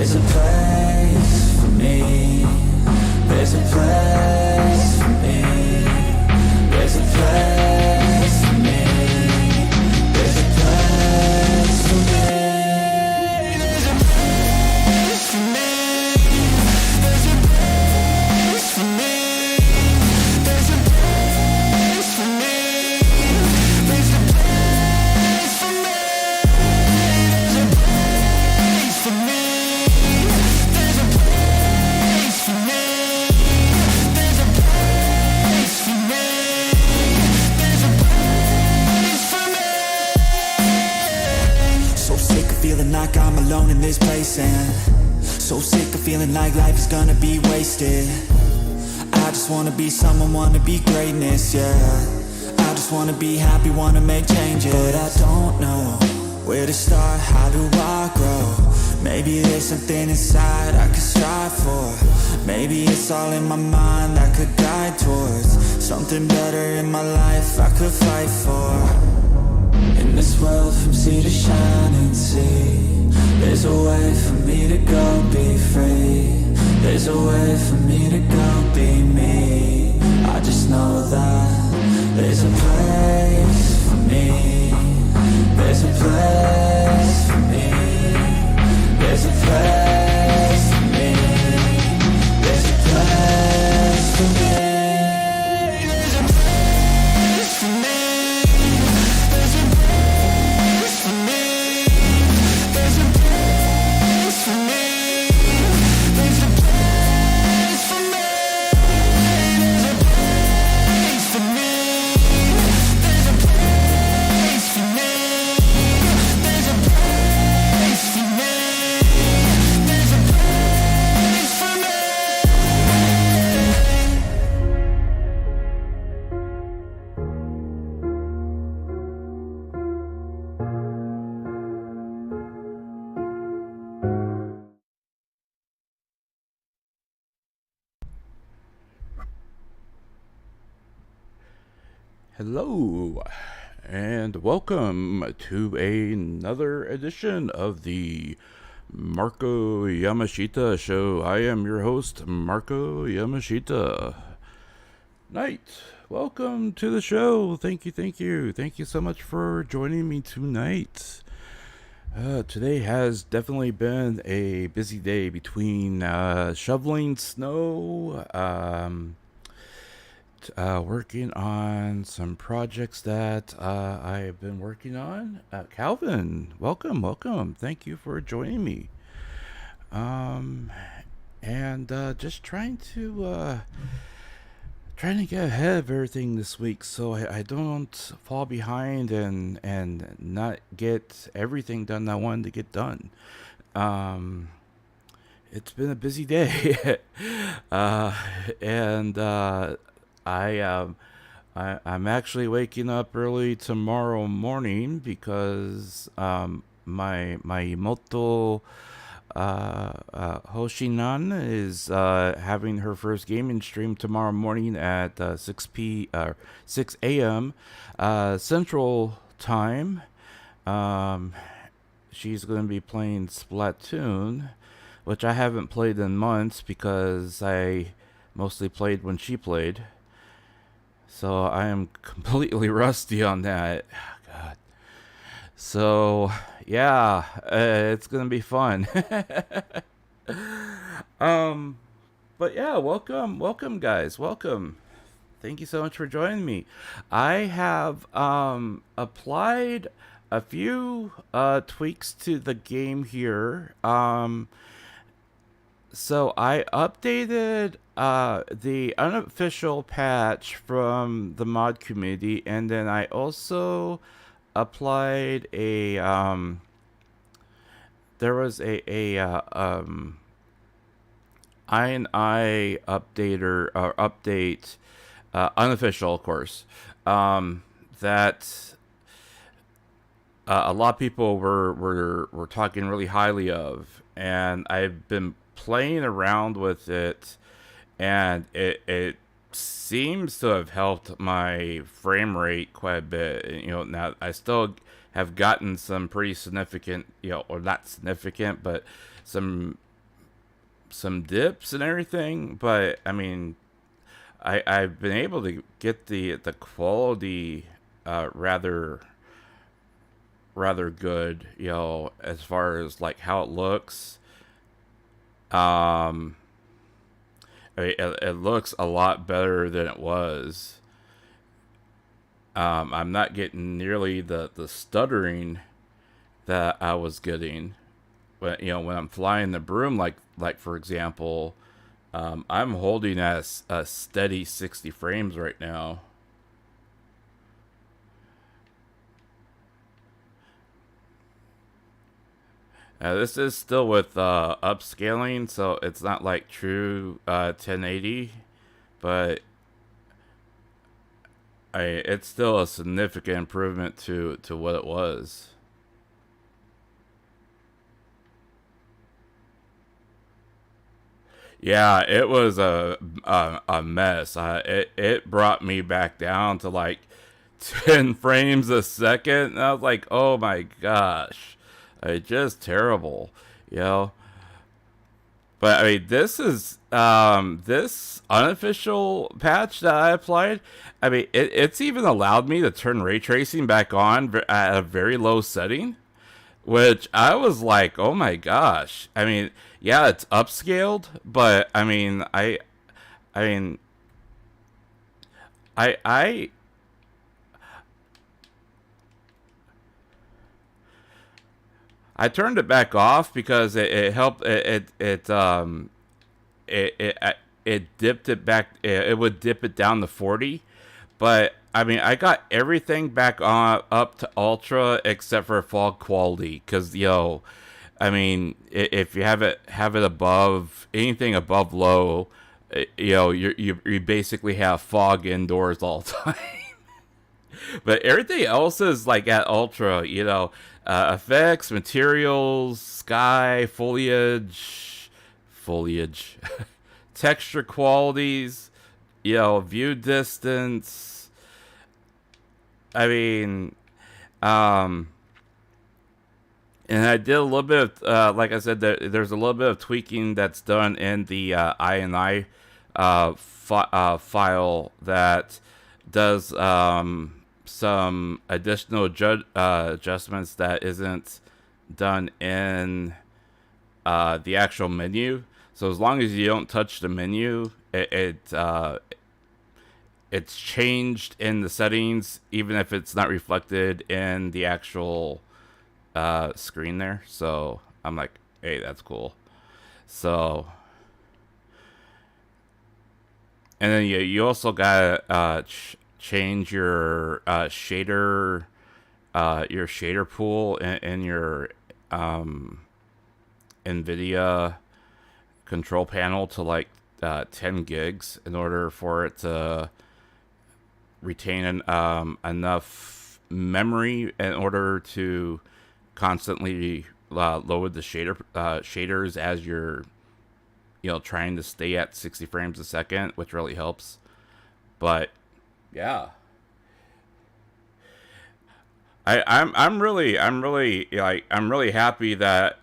There's a place for me. There's a place for me. There's a place for me. There's a place for me. There's a place for me. There's a place for me. There's a place for me. There's a place for me. There's a place for me. There's a place for me. There's a place for me. There's a place for me. So sick of feeling like I'm alone in this place, and so sick of feeling like life is gonna be wasted. I just wanna be someone, wanna be greatness, yeah. I just wanna be happy, wanna make changes. But I don't know where to start, how do I grow? Maybe there's something inside I could strive for. Maybe it's all in my mind I could guide towards something better in my life I could fight for. In this world from sea to shining sea, there's a way for me to go be free. There's a way for me to go be me. I just know that there's a place for me. There's a place for me. There's a place for me. There's a place for me. There's a place for me. There's a place for me. There's a place for me. There's a place for me. There's a place for me. There's a place for me. There's a place for me. There's a place for me. Hello, and welcome to another edition of the Marko Yamashita Show. I am your host, Marko Yamashita. Night, welcome to the show. Thank you so much for joining me tonight. Today has definitely been a busy day between shoveling snow, working on some projects that I've been working on. Calvin, welcome. Thank you for joining me. And just trying to get ahead of everything this week, so I don't fall behind and not get everything done I wanted to get done. It's been a busy day, and I'm actually waking up early tomorrow morning because my Moto Hoshinan is having her first gaming stream tomorrow morning at 6 a.m. Central Time. She's going to be playing Splatoon, which I haven't played in months because I mostly played when she played. So I am completely rusty on that. God. So yeah, it's gonna be fun. But yeah, welcome guys, welcome. Thank you so much for joining me. I have applied a few tweaks to the game here. So I updated the unofficial patch from the mod community, and then I also applied a there was a INI updater or update, unofficial of course, that a lot of people were talking really highly of, and I've been playing around with it, and it seems to have helped my frame rate quite a bit. You know, now I still have gotten some pretty significant, you know, or not significant, but some some dips and everything, but I mean, I've been able to get the quality rather good, you know, as far as like how it looks. I mean, it looks a lot better than it was. I'm not getting nearly the stuttering that I was getting, but you know, when I'm flying the broom, like for example, I'm holding at a steady 60 frames right now. This is still with upscaling, so it's not like true 1080, but it's still a significant improvement to what it was. Yeah, it was a mess. It brought me back down to like 10 frames a second. And I was like, oh my gosh, just terrible, you know. But I mean, this is this unofficial patch that I applied. I mean, it's even allowed me to turn ray tracing back on at a very low setting, which I was like, oh my gosh. I mean, yeah, it's upscaled, but I mean, I mean, I I turned it back off because it helped it dipped it back. It would dip it down to 40, but I mean, I got everything back on up to ultra except for fog quality, because I mean, if you have it above anything above low, you basically have fog indoors all the time. But everything else is like at ultra, effects, materials, sky, foliage, texture qualities, view distance. I mean, and I did a little bit of, like I said, there's a little bit of tweaking that's done in the INI file that does some additional adjustments that isn't done in the actual menu. So as long as you don't touch the menu, it's changed in the settings, even if it's not reflected in the actual screen there. So I'm like, hey, that's cool. So, and then you also gotta change your shader pool in your NVIDIA control panel to like 10 gigs in order for it to retain enough memory in order to constantly load the shaders as you're trying to stay at 60 frames a second, which really helps. But yeah, I'm really happy that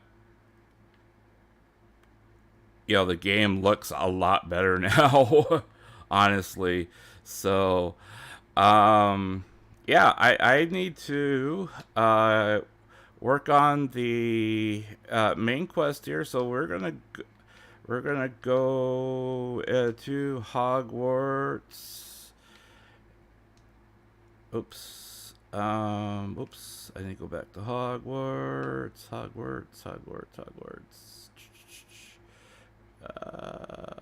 the game looks a lot better now. Honestly. So yeah, I need to work on the main quest here. So we're gonna go to Hogwarts. Oops. Oops. I need to go back to Hogwarts.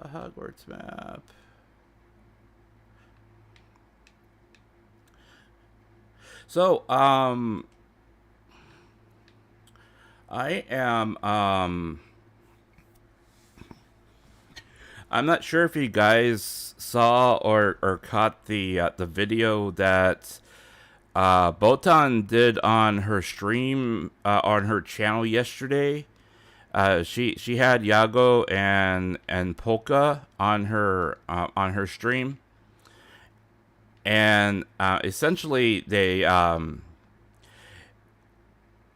Hogwarts map. So, I am, I'm not sure if you guys saw or caught the video that Botan did on her stream on her channel yesterday. She had Yago and Polka on her stream, and essentially they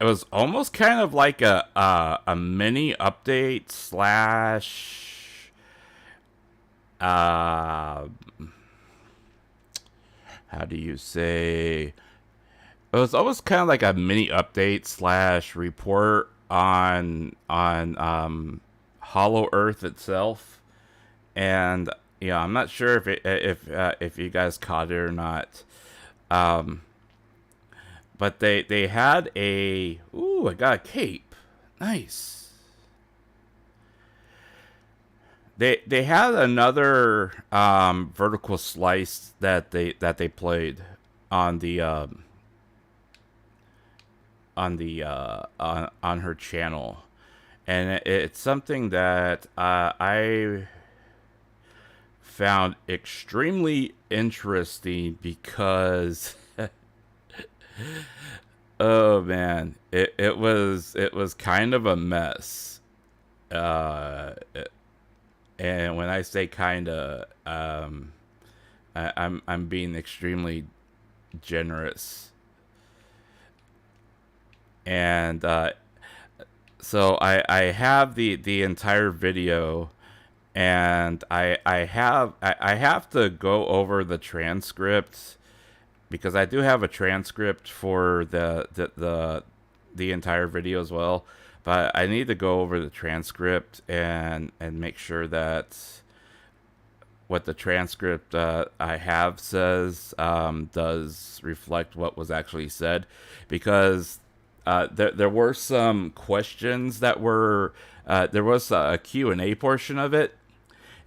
it was almost kind of like a mini update slash how do you say, it was almost kind of like a mini update slash report on Hollow Earth itself. And yeah, I'm not sure if you guys caught it or not. But they had a, ooh, I got a cape. Nice. They had another vertical slice that they played on the on her channel, and it's something that I found extremely interesting because oh man, it was kind of a mess. And when I say kinda, I'm being extremely generous. And so I have the entire video, and I have to go over the transcript, because I do have a transcript for the entire video as well. But I need to go over the transcript and make sure that what the transcript I have says does reflect what was actually said, because there were some questions that were there was a Q&A portion of it,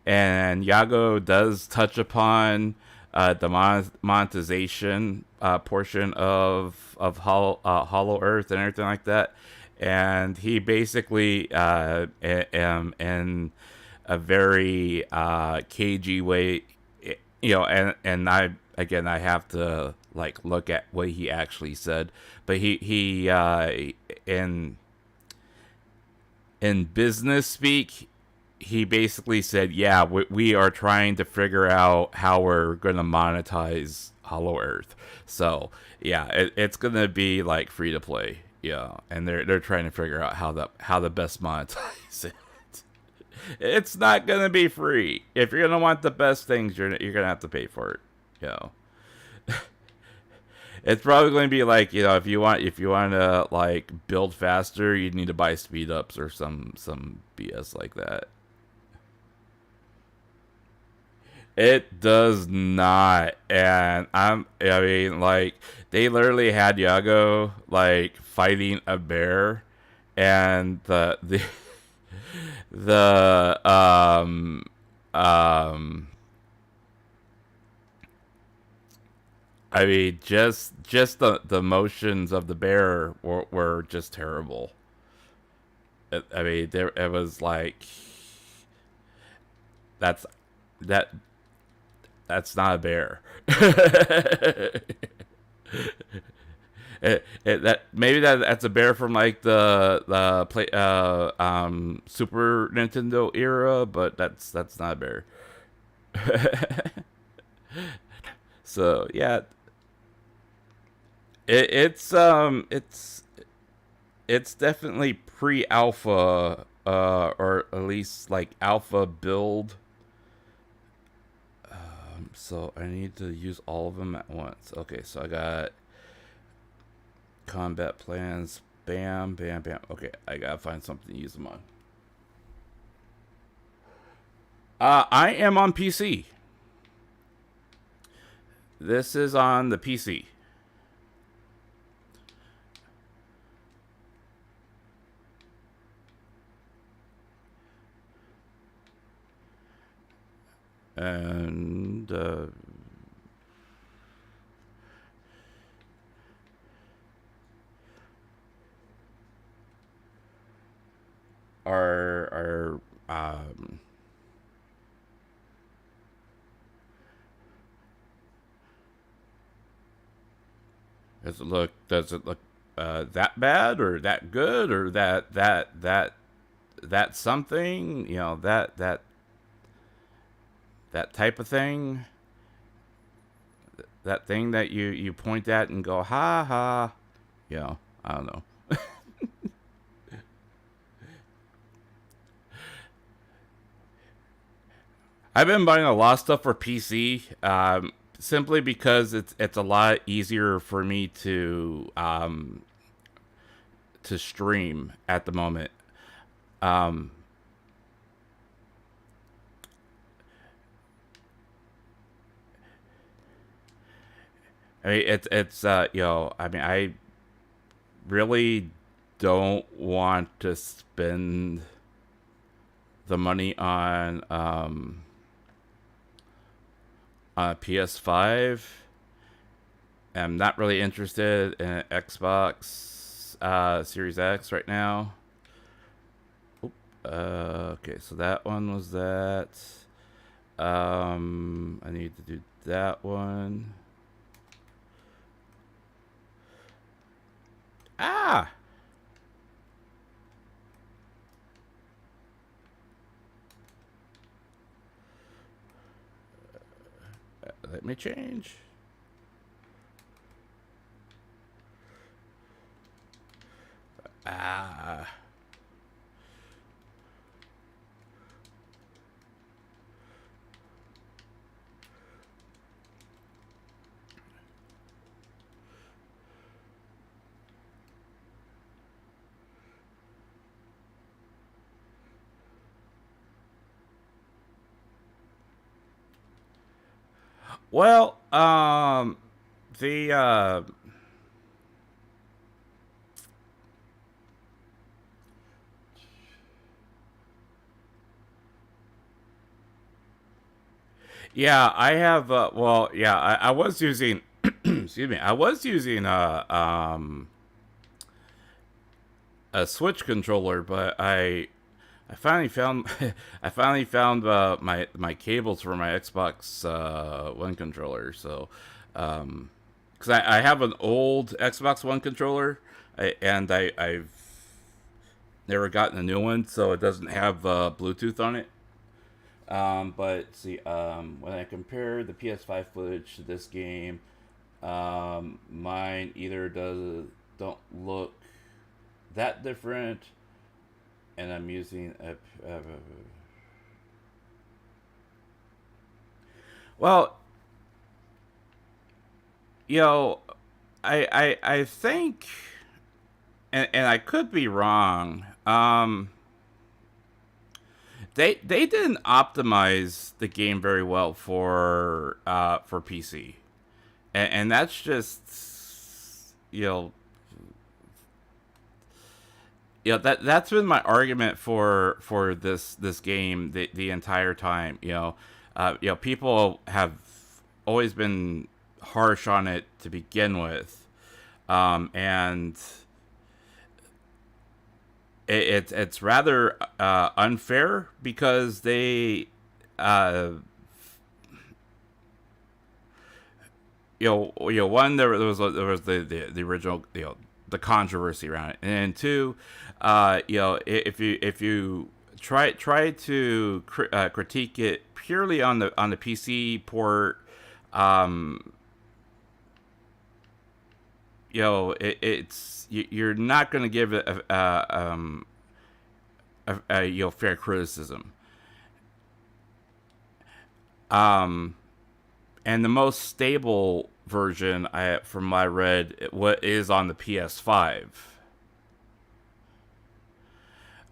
and Yago does touch upon the monetization portion of Hollow Earth and everything like that. And he basically, in a very cagey way, and I have to like look at what he actually said, but he in business speak, he basically said, yeah, we are trying to figure out how we're going to monetize Hollow Earth. So yeah, it's going to be like free to play. Yeah, and they're trying to figure out how the best monetize it. It's not gonna be free. If you're gonna want the best things, you're gonna have to pay for it. It's probably going to be like, if you want to like build faster, you need to buy speed ups or some BS like that. It does not, and I mean, like, they literally had Yago like fighting a bear, and the I mean, just the motions of the bear were just terrible. I mean, it was like, that's not a bear. That's a bear from like the Super Nintendo era, but that's not a bear. So yeah, it's definitely pre-alpha, or at least like alpha build. So I need to use all of them at once. Okay, so I got combat plans. Bam, bam, bam. Okay, I gotta find something to use them on. I am on PC. This is on the PC. And our does it look that bad or that good or that something, that type of thing, that thing that you point at and go ha ha, I don't know. I've been buying a lot of stuff for PC, simply because it's a lot easier for me to stream at the moment. Um, I mean, I mean, I really don't want to spend the money on a PS5. I'm not really interested in an Xbox Series X right now. Okay, so that one was that. I need to do that one. Ah! Let me change. Ah. Well, the yeah, I have. Well, yeah, I was using. Excuse me. I was using a Switch controller, but I finally found I finally found my cables for my Xbox One controller. So, because I have an old Xbox One controller, and I've never gotten a new one, so it doesn't have Bluetooth on it. But see, when I compare the PS5 footage to this game, mine either don't look that different, and I'm using well, you know, I think, and I could be wrong. They didn't optimize the game very well for PC, and that's just that's been my argument for this game the entire time. People have always been harsh on it to begin with, and it's rather unfair because they one, there was the original, the controversy around it, and two, if you try to critique it purely on the PC port, you're not going to give it a fair criticism. And the most stable version, from what I read, what is on the PS5.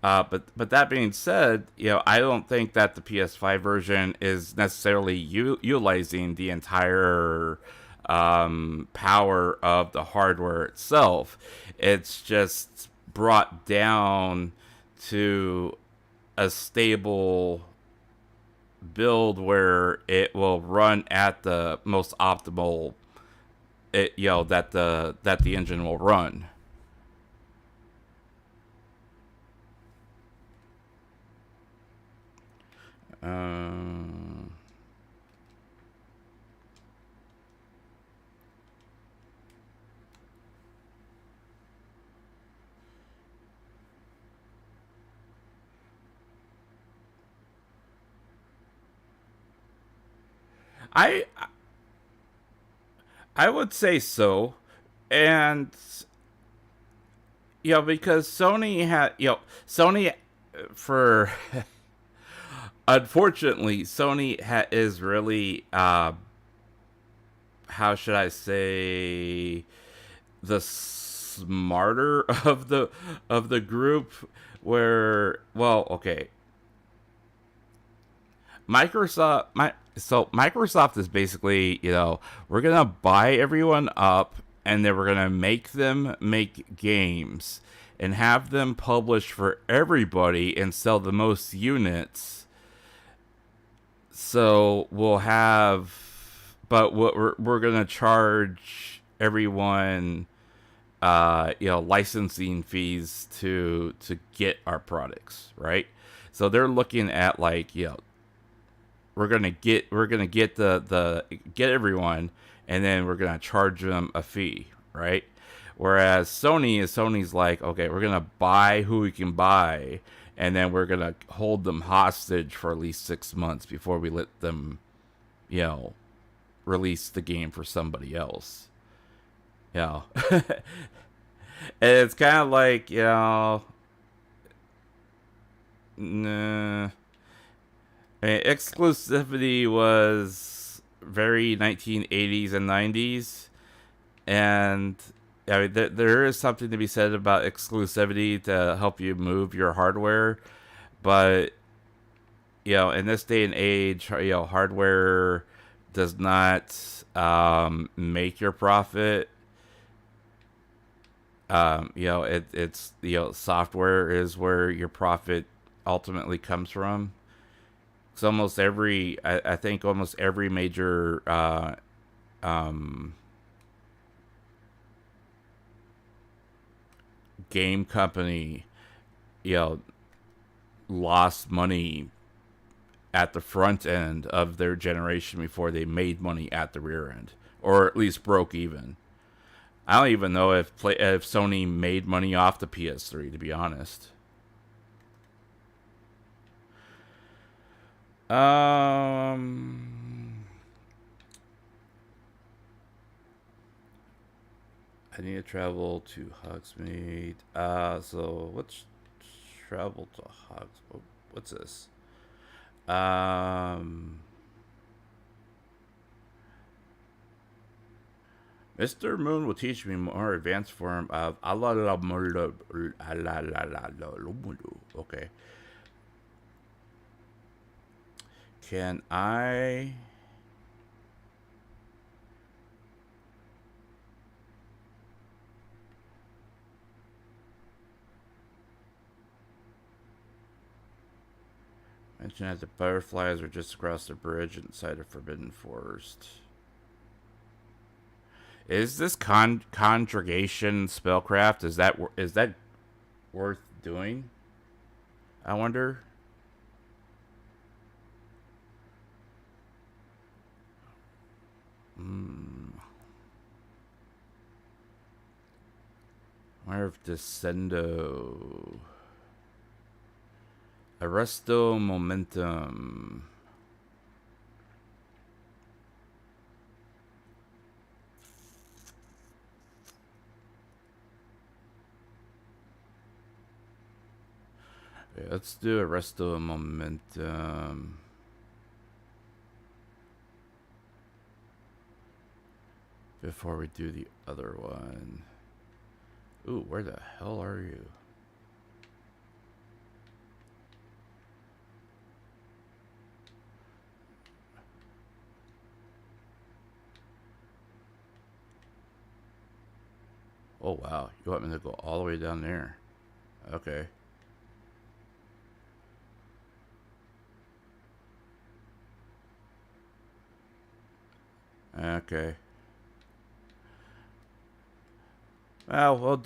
But that being said, I don't think that the PS5 version is necessarily utilizing the entire power of the hardware itself. It's just brought down to a stable build where it will run at the most optimal that the engine will run. I I would say so, and because Sony had Sony for unfortunately, Sony is really, how should I say, the smarter of the group. Where, well, okay, Microsoft is basically, we're gonna buy everyone up, and then we're gonna make them make games and have them publish for everybody and sell the most units. So we'll have, but what we're gonna charge everyone, licensing fees to get our products, right? So they're looking at, like, we're gonna get the get everyone, and then we're gonna charge them a fee, right? Whereas Sony's like, okay, we're gonna buy who we can buy, and then we're gonna hold them hostage for at least 6 months before we let them, release the game for somebody else. And it's kind of like, nah. I mean, exclusivity was very 1980s and 90s, and I mean, there is something to be said about exclusivity to help you move your hardware, but in this day and age, hardware does not make your profit. It's software is where your profit ultimately comes from. So almost I think almost every major game company, lost money at the front end of their generation before they made money at the rear end, or at least broke even. I don't even know if Sony made money off the PS3, to be honest. I need to travel to Hogsmeade. So let's travel to Hogsmeade. What's this? Mr. Moon will teach me more advanced form of okay. Can I mention that the butterflies are just across the bridge inside a forbidden forest? Is this conjugation spellcraft? Is that worth doing? I wonder. Where of Descendo? Arresto momentum. Yeah, let's do Arresto momentum. Before we do the other one. Ooh, where the hell are you? Oh, wow. You want me to go all the way down there? Okay. Okay. Well, we'll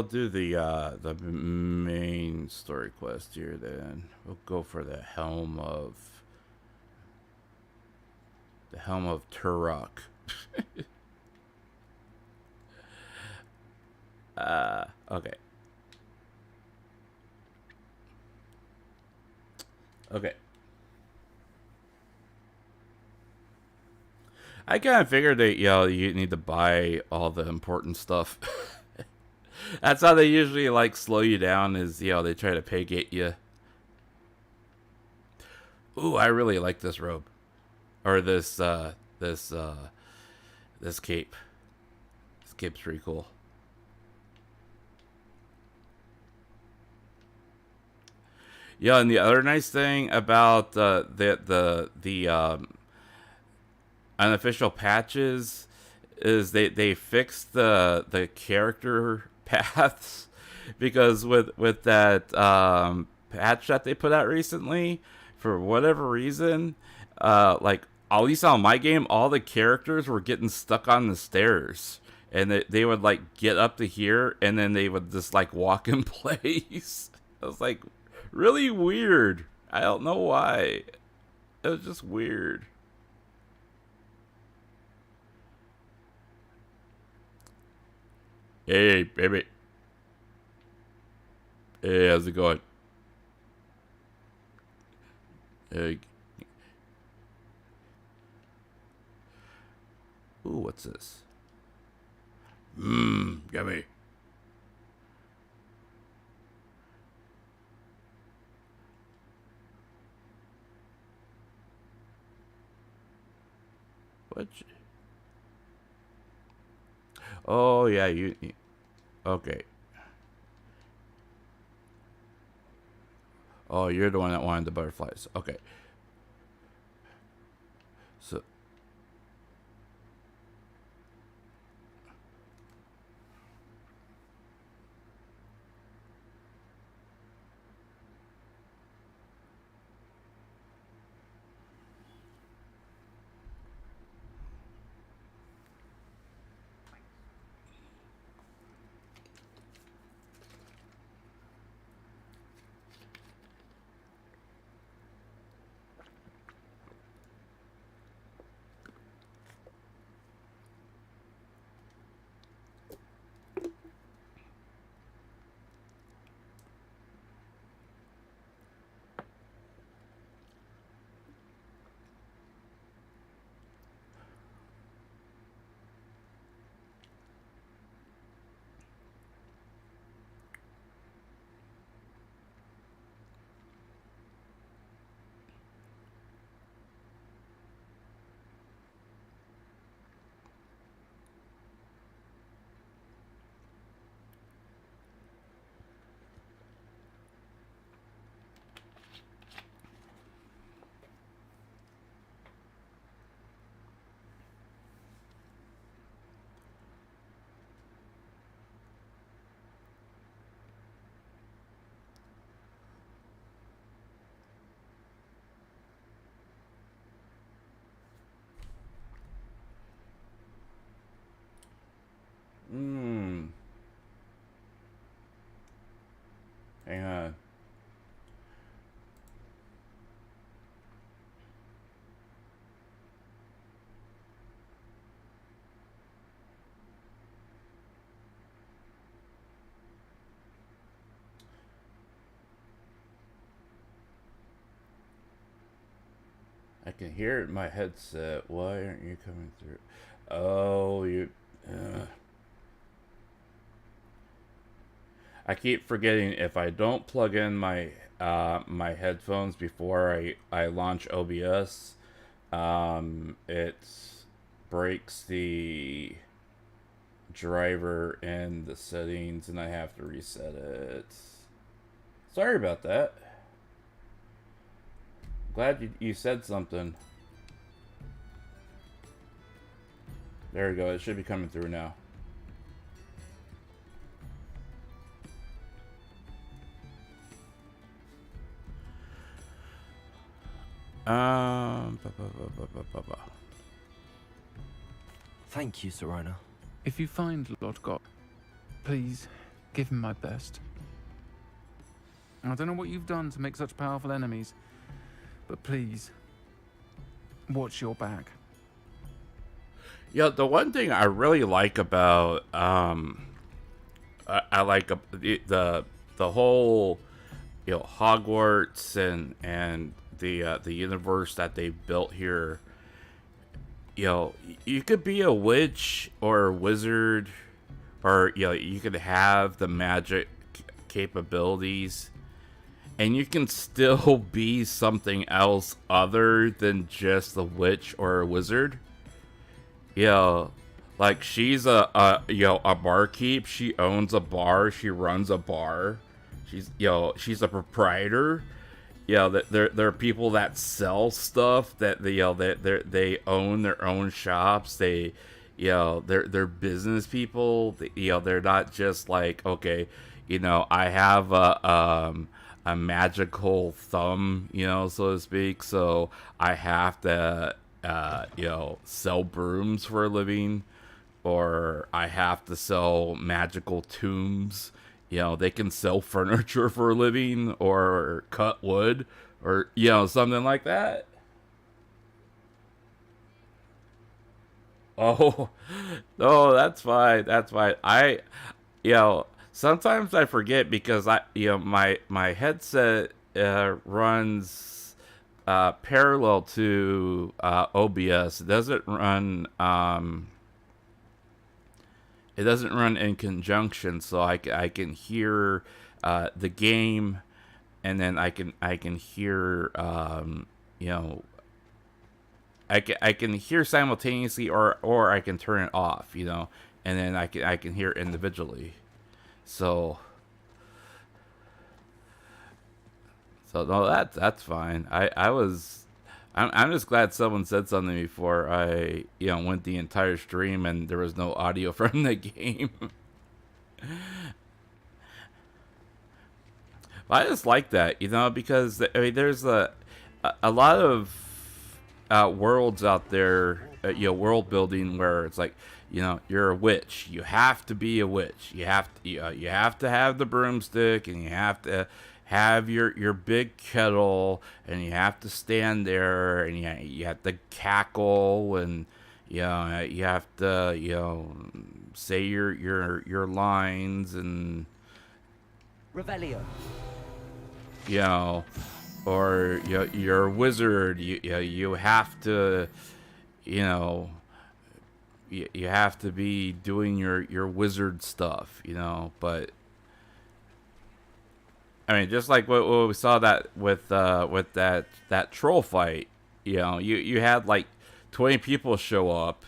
do the main story quest here then. We'll go for the helm of Turok. Okay. Okay. I kind of figured that, you need to buy all the important stuff. That's how they usually, like, slow you down, is, they try to pay gate you. Ooh, I really like this robe, or this cape. This cape's pretty cool. Yeah, and the other nice thing about the unofficial patches is they fixed the character paths, because with that patch that they put out recently, for whatever reason, like at least on my game, all the characters were getting stuck on the stairs, and they would like get up to here and then they would just like walk in place. I was like, really weird. I don't know why. It was just weird. Hey, baby. Hey, how's it going? Hey. Ooh, what's this? Yummy. What? Oh, yeah, you. Okay. Oh, you're the one that wanted the butterflies. Okay. So. Hang on. I can hear it in my headset. Why aren't you coming through? Oh, you. I keep forgetting, if I don't plug in my my headphones before I launch OBS, it breaks the driver in the settings and I have to reset it. Sorry about that. Glad you said something. There we go. It should be coming through now. Thank you, Serona. If you find Lord God, please give him my best. I don't know what you've done to make such powerful enemies, but please, watch your back. Yeah, the one thing I really like about I like the whole, you know, Hogwarts and the universe that they built here. You know, you could be a witch or a wizard, or you know, you could have the magic capabilities, and you can still be something else other than just a witch or a wizard. You know, like she's a barkeep. She owns a bar. She runs a bar. She's a proprietor. There are people that sell stuff that they own their own shops. They're business people. They're not just like, okay, I have a magical thumb, so to speak, so I have to sell brooms for a living, or I have to sell magical tombs. They can sell furniture for a living, or cut wood, or something like that. Oh, no, that's fine. That's fine. Sometimes I forget because my headset runs parallel to OBS. It doesn't run in conjunction, so I can hear the game, and then I can hear I can hear simultaneously, or I can turn it off, and then I can hear individually. So no, that's fine. I'm just glad someone said something before I went the entire stream and there was no audio from the game. But I just like that, because there's a lot of worlds out there, world building, where it's like, you're a witch. You have to be a witch. You have to have the broomstick, and you have to have your big kettle, and you have to stand there, and you have to cackle, and you have to say your lines, and Revelio. Or you're a wizard. You have to you have to be doing your wizard stuff, but I mean, just like what we saw that with that troll fight, you had like 20 people show up,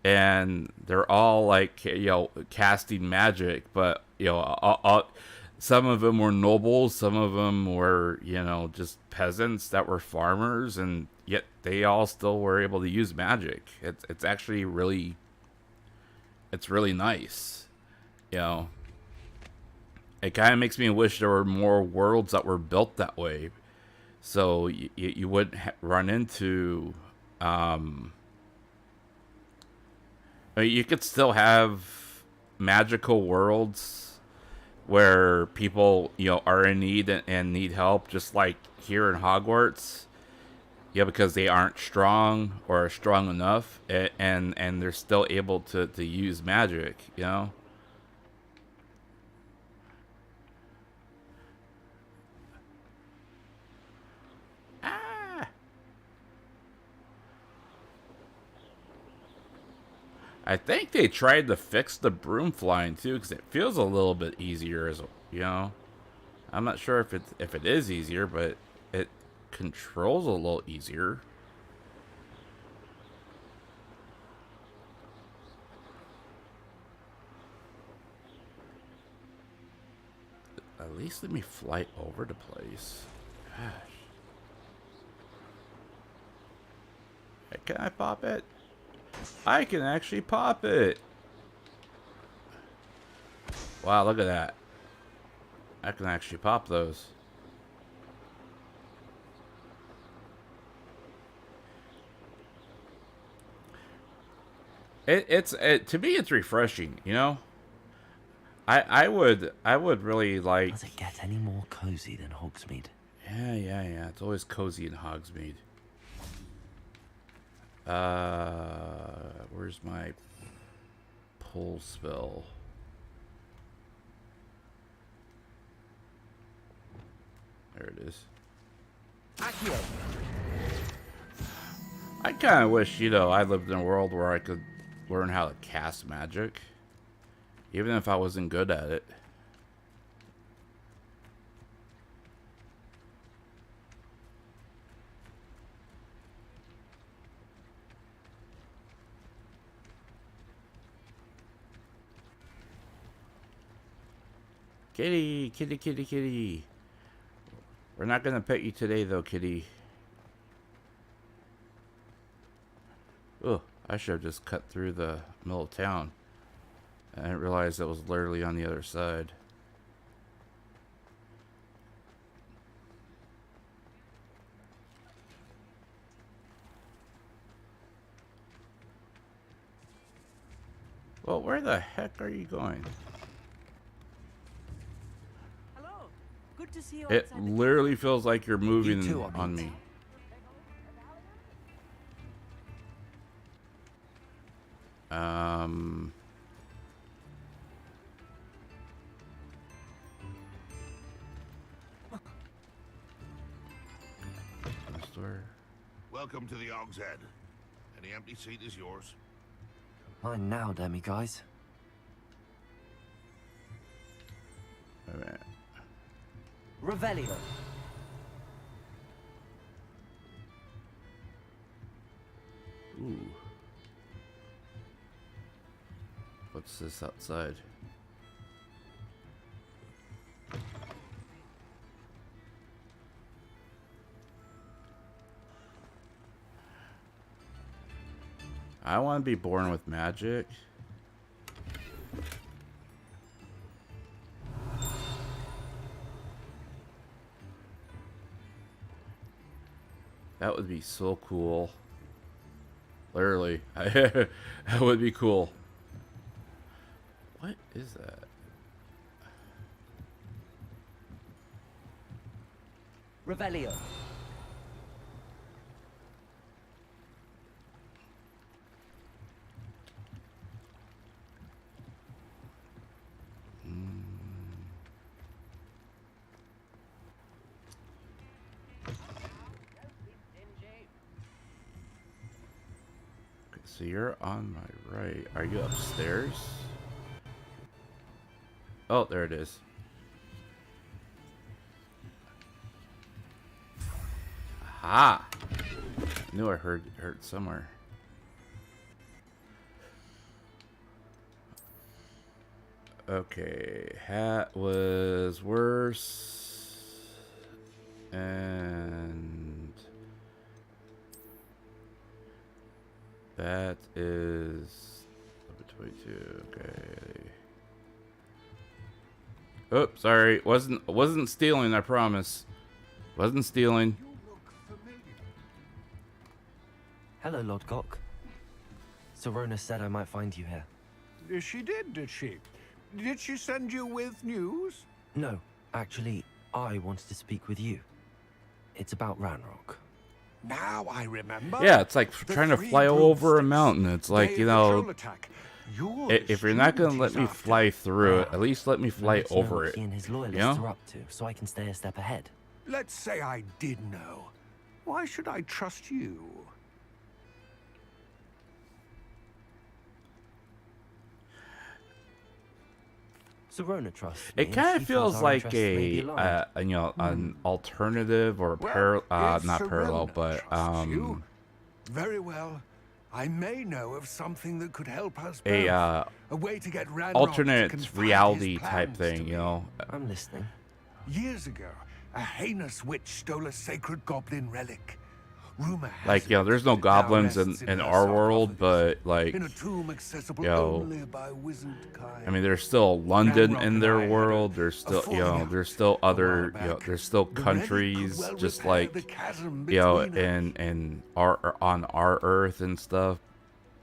and they're all like casting magic, but some of them were nobles, some of them were just peasants that were farmers, and yet they all still were able to use magic. It's actually really nice, It kind of makes me wish there were more worlds that were built that way, so you wouldn't run into. You could still have magical worlds where people are in need and need help, just like here in Hogwarts. Because they aren't strong or strong enough, and they're still able to use magic. I think they tried to fix the broom flying too, because it feels a little bit easier, I'm not sure if it is easier, but it controls a little easier. At least let me fly over the place. Gosh. Can I pop it? I can actually pop it. Wow, look at that. I can actually pop those. To me, it's refreshing, I would really like. Does it get any more cozy than Hogsmeade? Yeah. It's always cozy in Hogsmeade. Where's my pull spell? There it is. Accio. I kind of wish, I lived in a world where I could learn how to cast magic, even if I wasn't good at it. Kitty, kitty, kitty, kitty. We're not gonna pet you today, though, kitty. Oh, I should have just cut through the middle of town. I didn't realize that was literally on the other side. Well, where the heck are you going? Hello. Good to see you It outside the literally feels like you're moving too, on me. Store. Welcome to the Og's Head. Any empty seat is yours. Mine now, demi guys. Wait a minute. Revelio. Ooh. What's this outside? I want to be born with magic. That would be so cool. Literally. That would be cool. What is that? Revelio. Okay, so you're on my right. Are you upstairs? Oh, there it is. Aha! I knew I heard it somewhere. Okay, hat was worse. And that is number 22. Okay. Oh, sorry. Wasn't stealing, I promise. Wasn't stealing. Hello, Lord Gok. Sorona said I might find you here. She did she? Did she send you with news? No, actually, I wanted to speak with you. It's about Ranrock. Now I remember. Yeah, it's like The trying to three fly over a broomsticks. mountain. It's like, Day you of the know, troll attack. You're the if you're not gonna student let he's me after. fly through it, at least let me fly Let me know over what it. he and his loyalists know? are up to, so I can stay a step ahead. Let's say I did know. Why should I trust you? Sorona trusts me. It kind and of she feels our like interests may be a, aligned. you know, an alternative or Well, if not parallel, Sorona but trusts you, very well. I may know of something that could help us both. a A way to get Ranrock to alternate confide reality his type plans thing, to you me. know. I'm listening. Years ago, a heinous witch stole a sacred goblin relic. Rumor has Like, you know, it there's no that it now goblins rests in her our world, sarcophagus, but like, in a tomb accessible you know, only by wizard kind. I mean, there's still London Ranrock in and their I had world. a There's still, you falling know, out there's still a while other, you know, back. there's still The relic could countries well just repair like, the chasm you know, between us. and our on our Earth and stuff.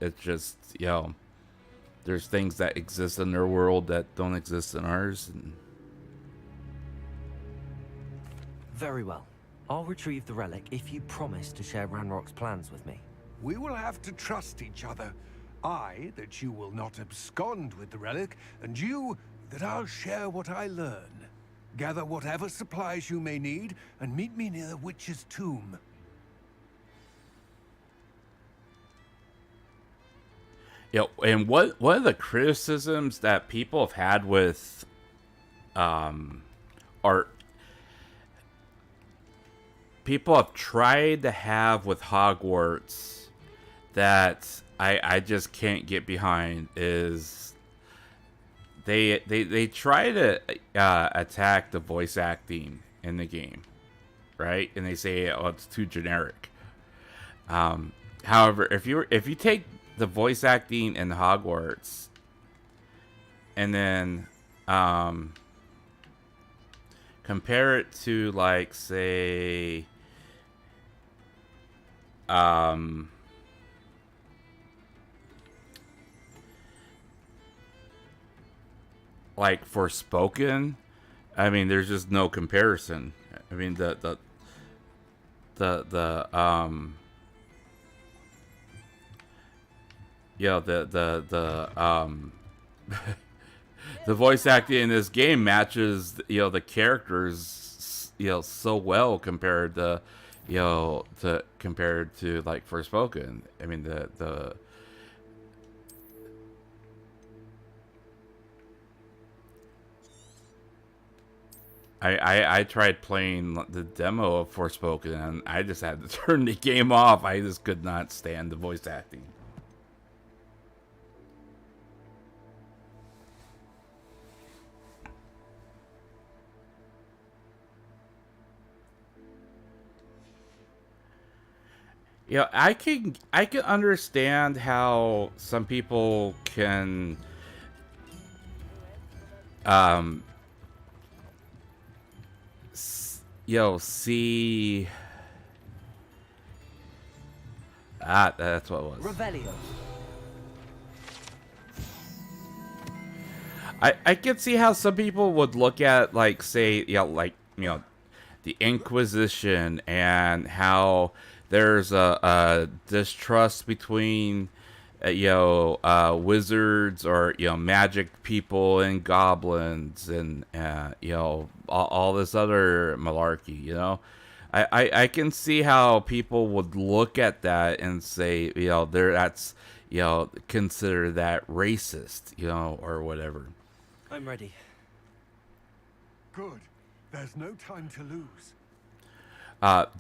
It's just, you know, there's things that exist in their world that don't exist in ours. And Very well. I'll retrieve the relic if you promise to share Ranrock's plans with me. We will have to trust each other. I, that you will not abscond with the relic, and you, that I'll share what I learn. Gather whatever supplies you may need, and meet me near the witch's tomb. you know, and one of the criticisms that people have had with art, people have tried to have with Hogwarts that I just can't get behind is they try to attack the voice acting in the game, right? And they say, oh, it's too generic. However, if you take the voice acting in Hogwarts and then compare it to, like, say, like Forspoken, I mean, there's just no comparison. I mean, the the voice acting in this game matches, the characters, so well compared to, compared to like Forspoken. I mean, I tried playing the demo of Forspoken and I just had to turn the game off. I just could not stand the voice acting. Yeah, I can understand how some people can see that's what it was. Revelio. I could see how some people would look at, like, say, the Inquisition, and how there's a distrust between wizards or magic people and goblins and all this other malarkey. I can see how people would look at that and say that's consider that racist, or whatever. I'm ready. Good. There's no time to lose.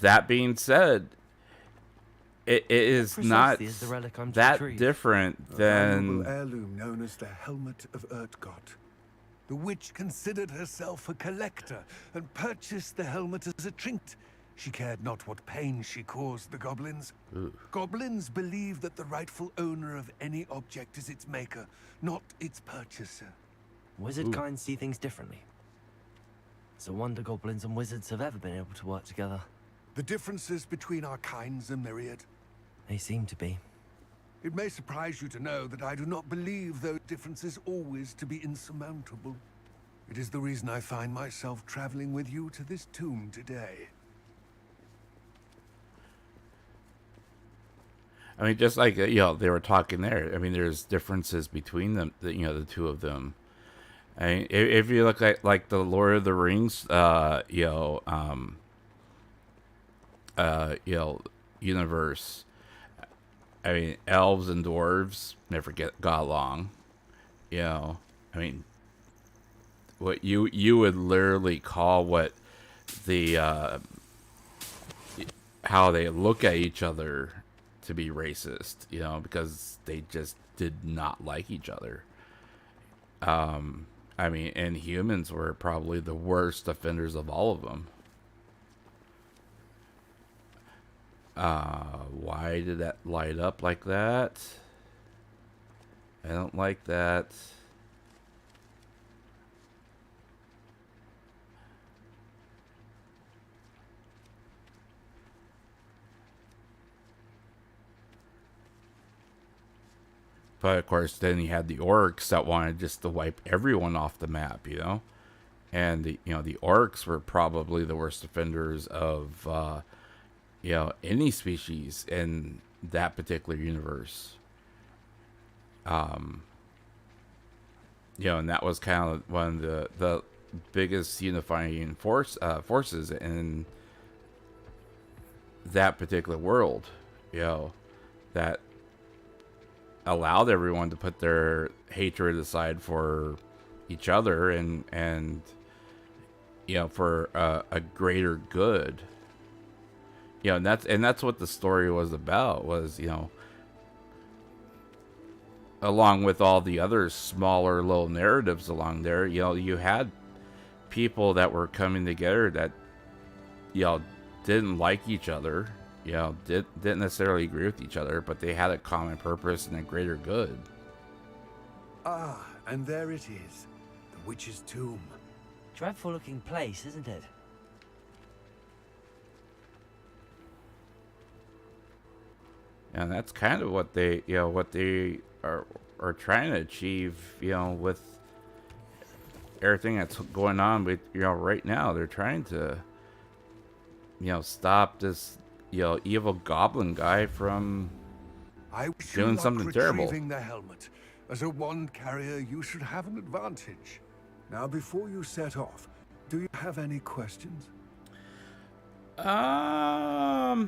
That being said, it is not Precisely as the relic I'm to that retrieve. different A than valuable heirloom known as the Helmet of Urtgott. The witch considered herself a collector and purchased the helmet as a trinket. She cared not what pain she caused the goblins. Ooh. Goblins believe that the rightful owner of any object is its maker, not its purchaser. Wizard kind see things differently. It's a wonder goblins and wizards have ever been able to work together. The differences between our kinds are myriad. They seem to be. It may surprise you to know that I do not believe those differences always to be insurmountable. It is the reason I find myself traveling with you to this tomb today. I mean, just like they were talking there. I mean, there's differences between them. The two of them. I mean, if you look at like the Lord of the Rings, universe. I mean, elves and dwarves never got along. I mean, what you would literally call what the how they look at each other to be racist, because they just did not like each other. I mean, and humans were probably the worst offenders of all of them. Why did that light up like that? I don't like that. But of course, then you had the orcs that wanted just to wipe everyone off the map, and the orcs were probably the worst offenders of any species in that particular universe. And that was kind of one of the biggest unifying forces in that particular world, that allowed everyone to put their hatred aside for each other and for a greater good. And that's what the story was about, was along with all the other smaller little narratives along there, you know, you had people that were coming together that, you know, didn't like each other, you know, didn't necessarily agree with each other, but they had a common purpose and a greater good. Ah, and there it is. The witch's tomb. Dreadful looking place, isn't it? And that's kind of what they, you know, what they are trying to achieve, you know, with everything that's going on with, you know, right now. They're trying to, you know, stop this, you know, evil goblin guy from doing something terrible. Retrieving the helmet. As a wand carrier, you should have an advantage. Now, before you set off, do you have any questions? No.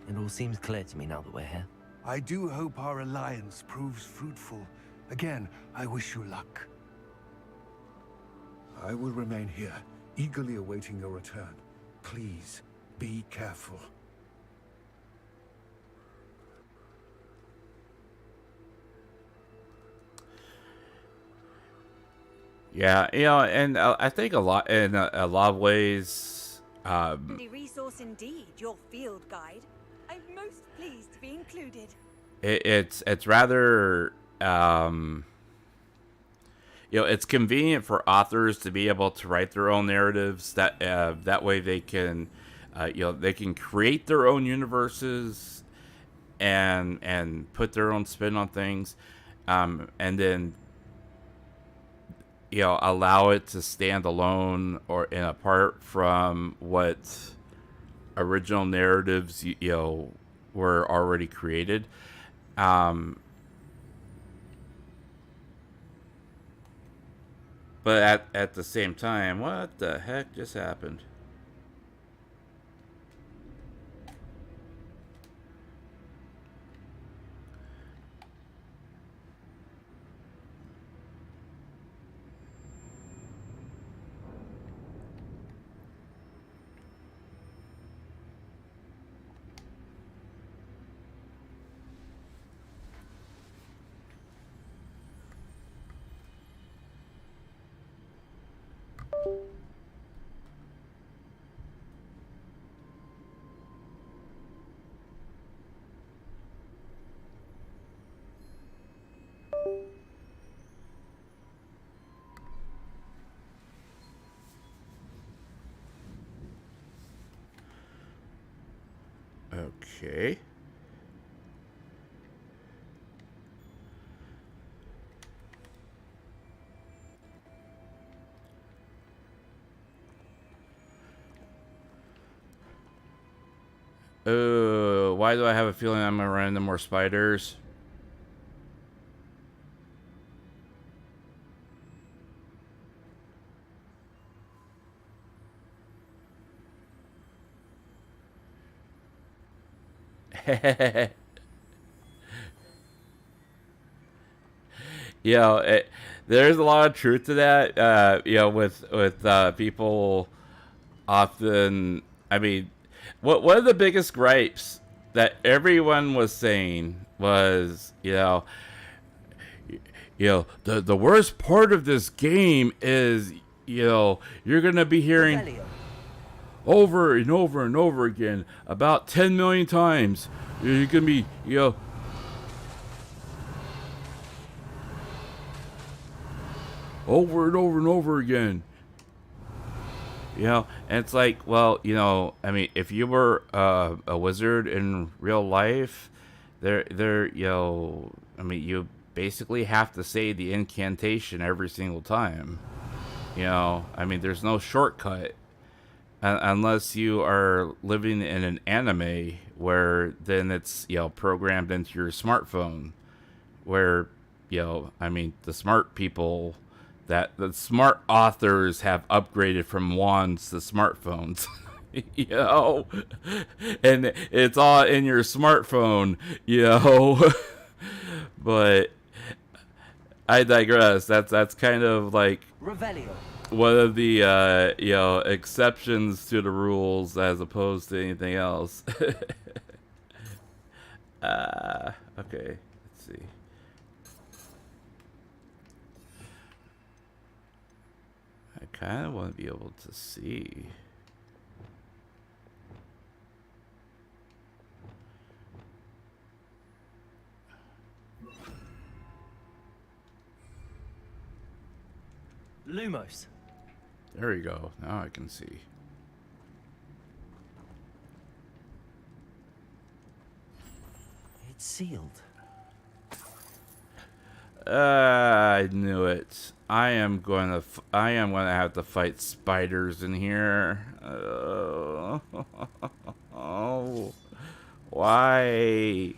It all seems clear to me now that we're here. I do hope our alliance proves fruitful. Again, I wish you luck. I will remain here, eagerly awaiting your return. Please, be careful. Yeah, you know, and I think in a lot of ways, Handy resource indeed, your field guide. I'm most pleased to be included. it's rather, you know, it's convenient for authors to be able to write their own narratives. That way they can, you know, they can create their own universes and put their own spin on things, and then, you know, allow it to stand alone or and apart from what original narratives, you know, were already created. But at the same time, what the heck just happened? Okay. Why do I have a feeling I'm gonna run into more spiders? You know, there's a lot of truth to that. You know, with people often. I mean, one of the biggest gripes that everyone was saying was, the worst part of this game is, you're gonna be hearing over and over and over again about 10 million times. You're gonna be, over and over and over again. And it's like, well, I mean, if you were a wizard in real life, I mean, you basically have to say the incantation every single time. I mean, there's no shortcut unless you are living in an anime where then it's, programmed into your smartphone where, I mean, the smart people, that the smart authors have upgraded from wands to smartphones, and it's all in your smartphone, but I digress. That's kind of like one of the, exceptions to the rules as opposed to anything else. Okay, let's see. I kind of want to be able to see. Lumos. There we go. Now I can see. It's sealed. I knew it. I am going to have to fight spiders in here. Oh, why?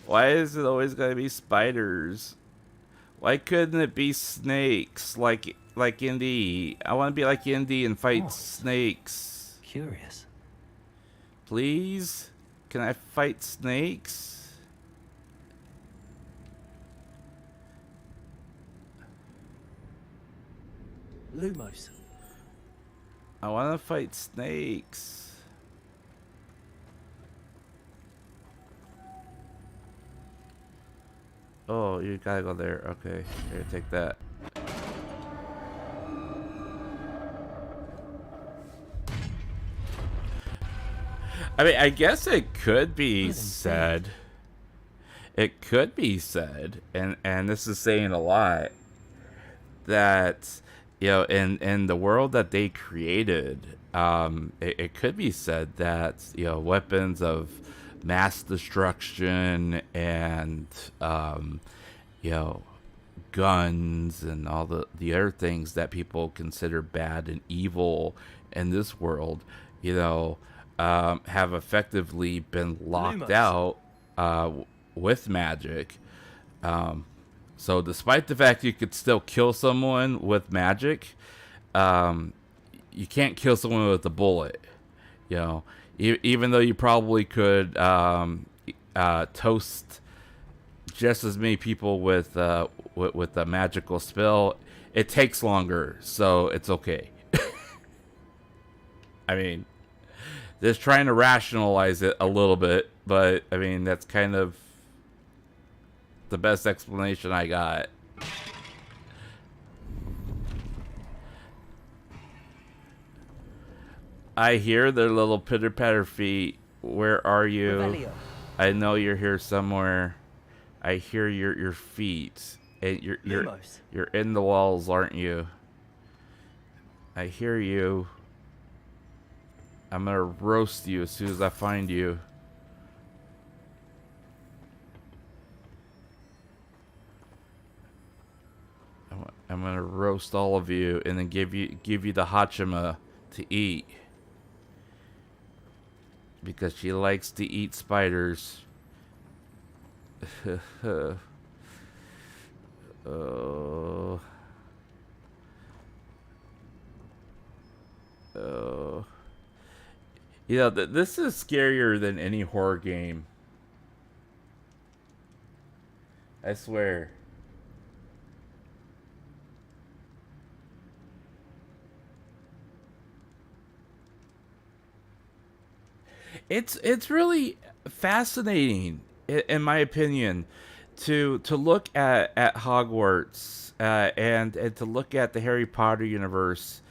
Why is it always going to be spiders? Why couldn't it be snakes like Indy? I want to be like Indy and fight snakes. Curious. Please? Can I fight snakes? Lumos. I want to fight snakes. Oh, you gotta go there. Okay, here, take that. I mean, I guess it could be said. It could be said, and this is saying a lot, that, you know, in the world that they created, it could be said that, you know, weapons of mass destruction and, you know, guns and all the other things that people consider bad and evil in this world, you know, have effectively been locked out with magic. So despite the fact you could still kill someone with magic, you can't kill someone with a bullet. You know, even though you probably could toast just as many people with a magical spell, it takes longer, so it's okay. I mean, just trying to rationalize it a little bit, but I mean, that's kind of the best explanation I got. I hear their little pitter-patter feet. Where are you? Revelio. I know you're here somewhere. I hear your feet. And you're in the walls, aren't you? I hear you. I'm gonna roast you as soon as I find you. I'm gonna roast all of you and then give you the Hachima to eat, because she likes to eat spiders. Oh. Oh. You know, this is scarier than any horror game. I swear. It's really fascinating, in my opinion, to look at Hogwarts and to look at the Harry Potter universe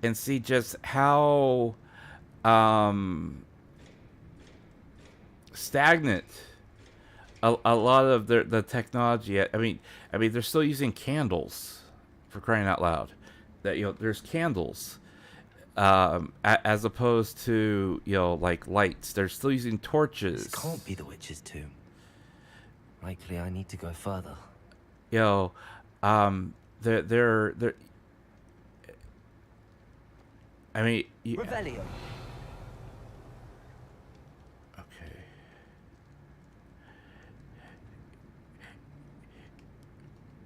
and see just how stagnant a lot of the technology. I mean they're still using candles, for crying out loud. That, you know, there's candles. As opposed to, you know, like lights. They're still using torches. This can't be the witch's tomb. Likely I need to go further. You know, they're I mean, Revelio. okay.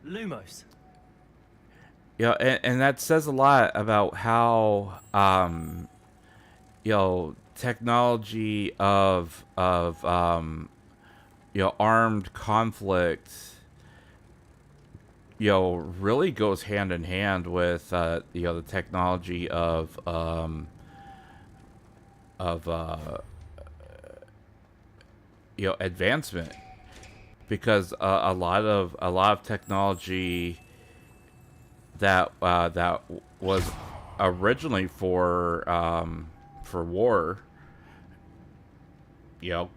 Lumos. Yeah, and that says a lot about how, you know, technology of you know, armed conflict, you know, really goes hand in hand with you know, the technology of you know, advancement, because a lot of technology that was originally for war, you know,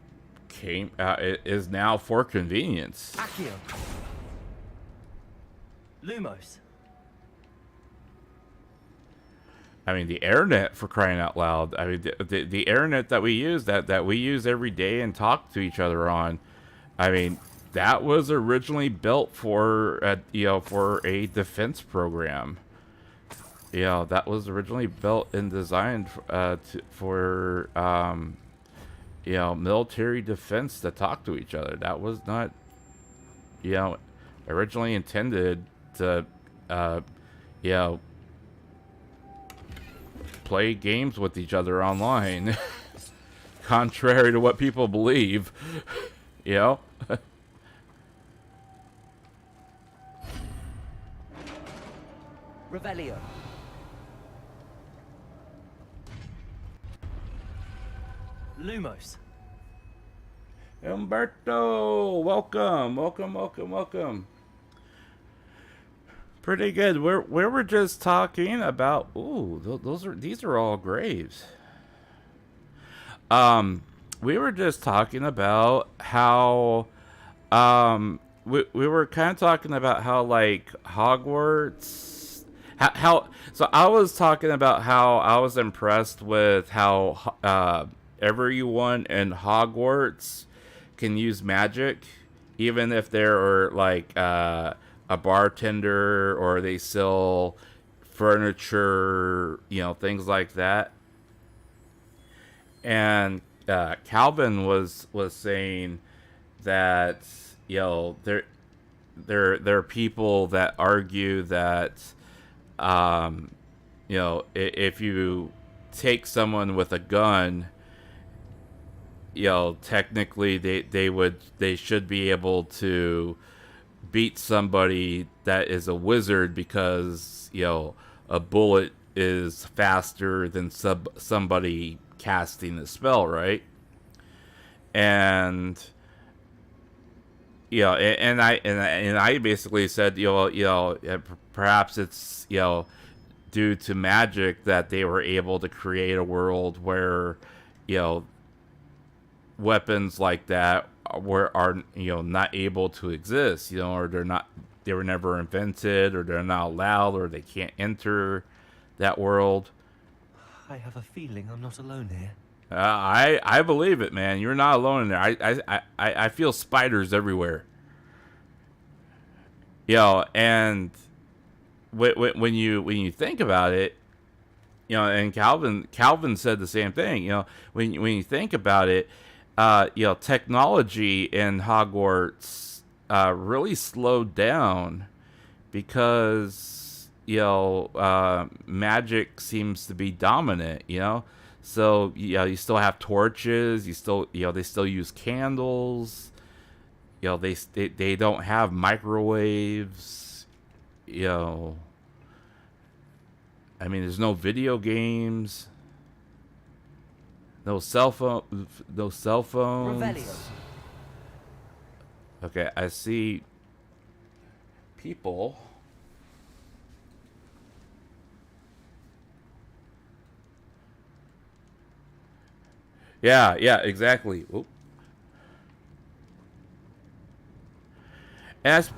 is now for convenience. Accio. Lumos. I mean, the internet, for crying out loud. I mean, the internet that we use, that we use every day and talk to each other on. I mean, that was originally built for, you know, for a defense program. You know, that was originally built and designed for you know, military defense to talk to each other. That was not, you know, originally intended to, you know, play games with each other online, contrary to what people believe, you know. Revelio. Lumos. Umberto, welcome, welcome, welcome, welcome. Pretty good. We were just talking about. Ooh, these are all graves. We were just talking about how, we were kind of talking about how, like, Hogwarts, how. So I was talking about how I was impressed with how everyone in Hogwarts can use magic, even if they're like a bartender or they sell furniture, you know, things like that. And Calvin was saying that, you know, there are people that argue that, you know, if you take someone with a gun, you know, technically they should be able to beat somebody that is a wizard because, you know, a bullet is faster than somebody casting a spell, right? And, you know, and I basically said, you know, perhaps it's, you know, due to magic that they were able to create a world where, you know, weapons like that are you know, not able to exist, you know, or they were never invented, or they're not allowed, or they can't enter that world. I have a feeling I'm not alone here. I believe it, man. You're not alone in there. I feel spiders everywhere. You know, and when you think about it, you know, and Calvin said the same thing. You know, when you think about it, you know, technology in Hogwarts really slowed down because, you know, magic seems to be dominant, you know. So, you know, you still have torches, you know, they still use candles, you know, they don't have microwaves, you know. I mean, there's no video games. No cell phones. Revelio. Okay, I see people. Yeah, exactly. Oop. As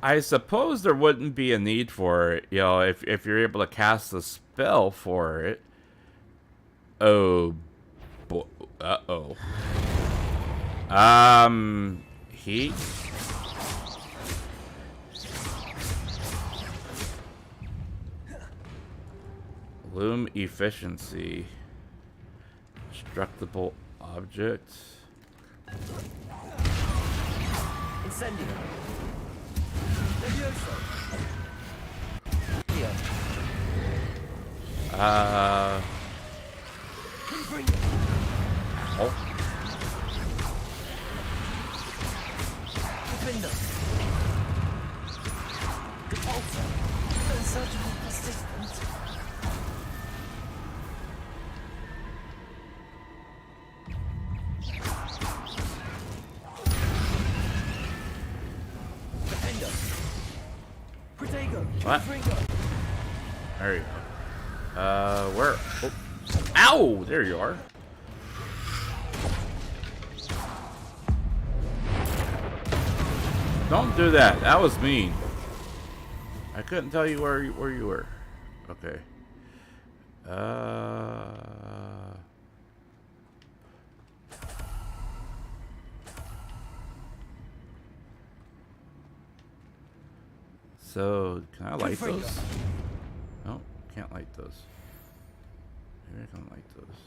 I suppose there wouldn't be a need for it, you know, if you're able to cast a spell for it. Oh, boy. Uh-oh. Heat. Loom efficiency. Destructible object. Incendio. Levioso. Here. Oh. Defender. Repulsor. Surgical persistence. Defender. Protego. What? There you go. Where? Oh. Ow! There you are. Don't do that. That was mean. I couldn't tell you where you were. Okay. So, can I light those? No, can't light those. Maybe I can light those.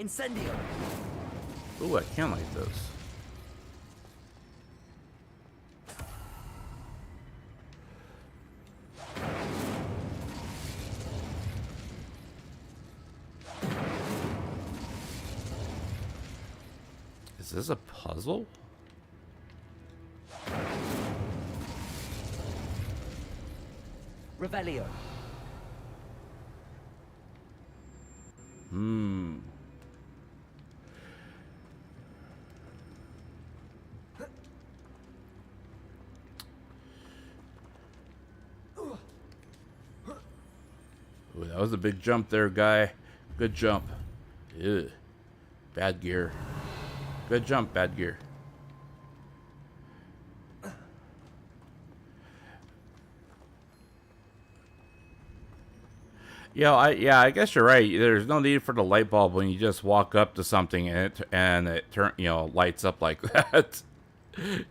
Incendio. Ooh, I can light those. Is this a puzzle? Revelio. Hmm. Ooh, that was a big jump there, guy. Good jump. Ew. Bad gear. Good jump, bad gear. I guess you're right. There's no need for the light bulb when you just walk up to something and it lights up like that. I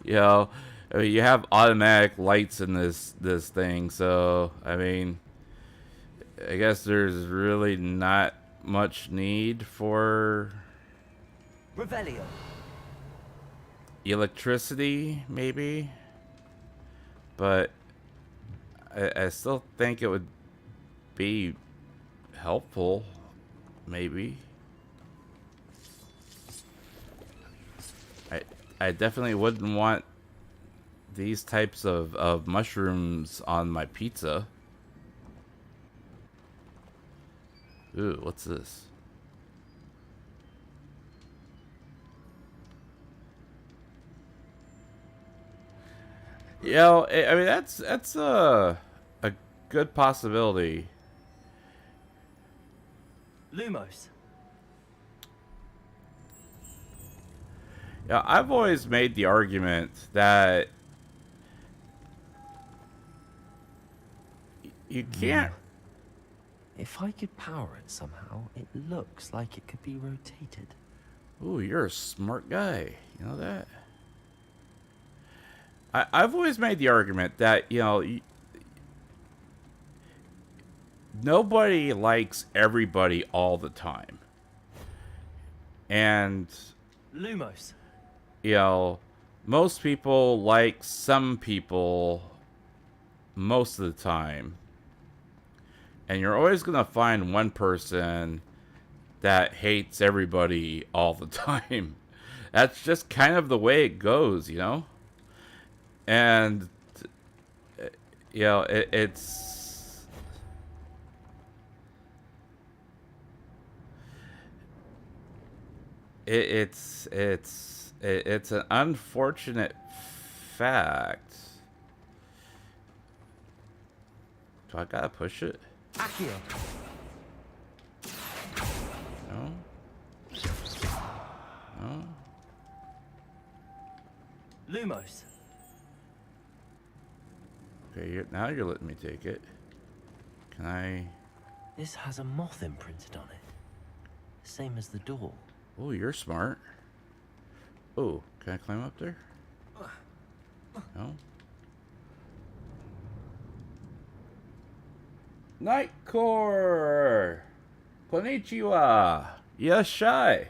mean, you have automatic lights in this thing, so I mean, I guess there's really not much need for Revelio. electricity, maybe, but I still think it would be helpful, maybe. I definitely wouldn't want these types of mushrooms on my pizza. Ooh, what's this? I mean, that's a good possibility. Lumos. Yeah, I've always made the argument that you can't. If I could power it somehow, it looks like it could be rotated. Ooh, you're a smart guy. You know that? I've always made the argument that, nobody likes everybody all the time. And, Lumos. most people like some people most of the time. And you're always going to find one person that hates everybody all the time. That's just kind of the way it goes, And, it's... It's an unfortunate fact. Do I gotta push it? Accio. No? No? Lumos. Okay, now you're letting me take it. Can I... This has a moth imprinted on it. Same as the door. Oh, you're smart. Oh, can I climb up there? No? Nightcore! Konnichiwa! Yashai!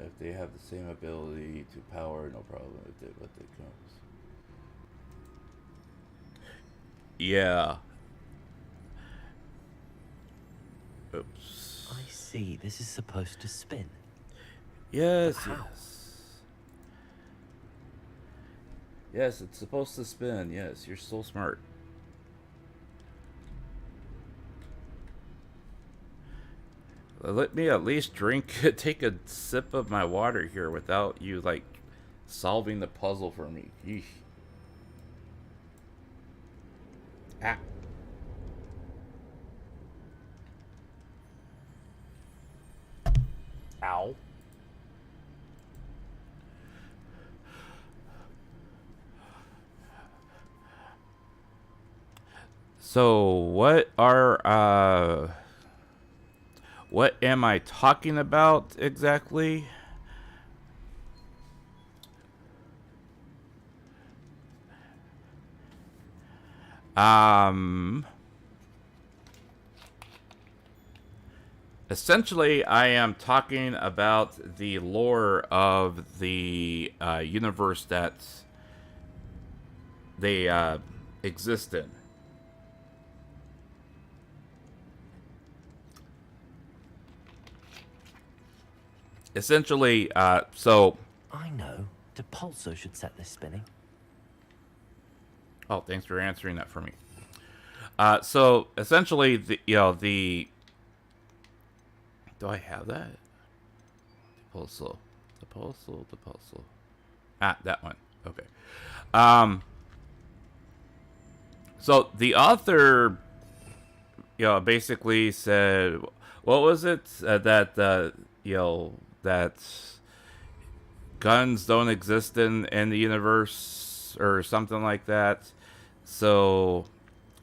If they have the same ability to power, no problem with it, but they comes. Yeah. Oops. I see. This is supposed to spin. Yes, How? yes. Yes, it's supposed to spin. Yes, you're so smart. Let me at least take a sip of my water here without you, like, solving the puzzle for me. Yeesh. Ah. Ow. So, what am I talking about exactly? Essentially, I am talking about the lore of the universe that they exist in. Essentially, so... I know. Depulso should set this spinning. Oh, thanks for answering that for me. So, essentially, the... Do I have that? Depulso. Ah, that one. Okay. So, the author, basically said... What was it? That guns don't exist in the universe or something like that. So,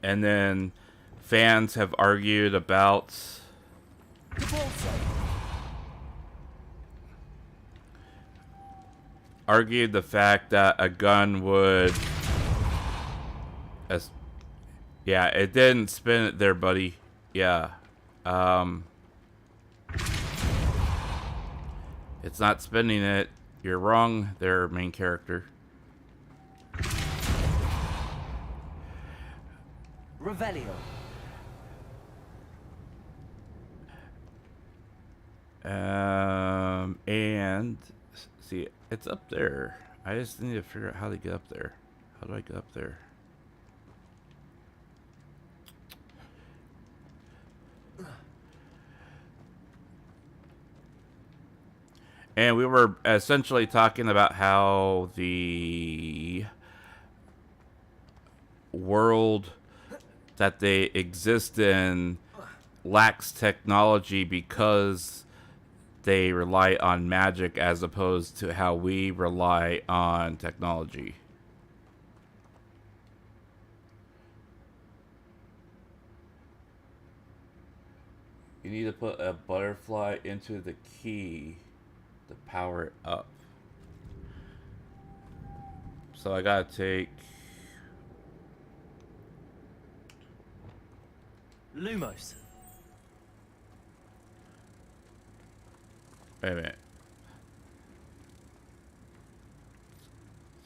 and then fans have argued about the fact that a gun would yeah, it didn't spin it there, buddy. Yeah. It's not spinning it. You're wrong there, main character. Revelio. And see, it's up there. I just need to figure out how to get up there. How do I get up there? And we were essentially talking about how the world that they exist in lacks technology because they rely on magic as opposed to how we rely on technology. You need to put a butterfly into the key to power it up. So I gotta take Lumos. Wait a minute.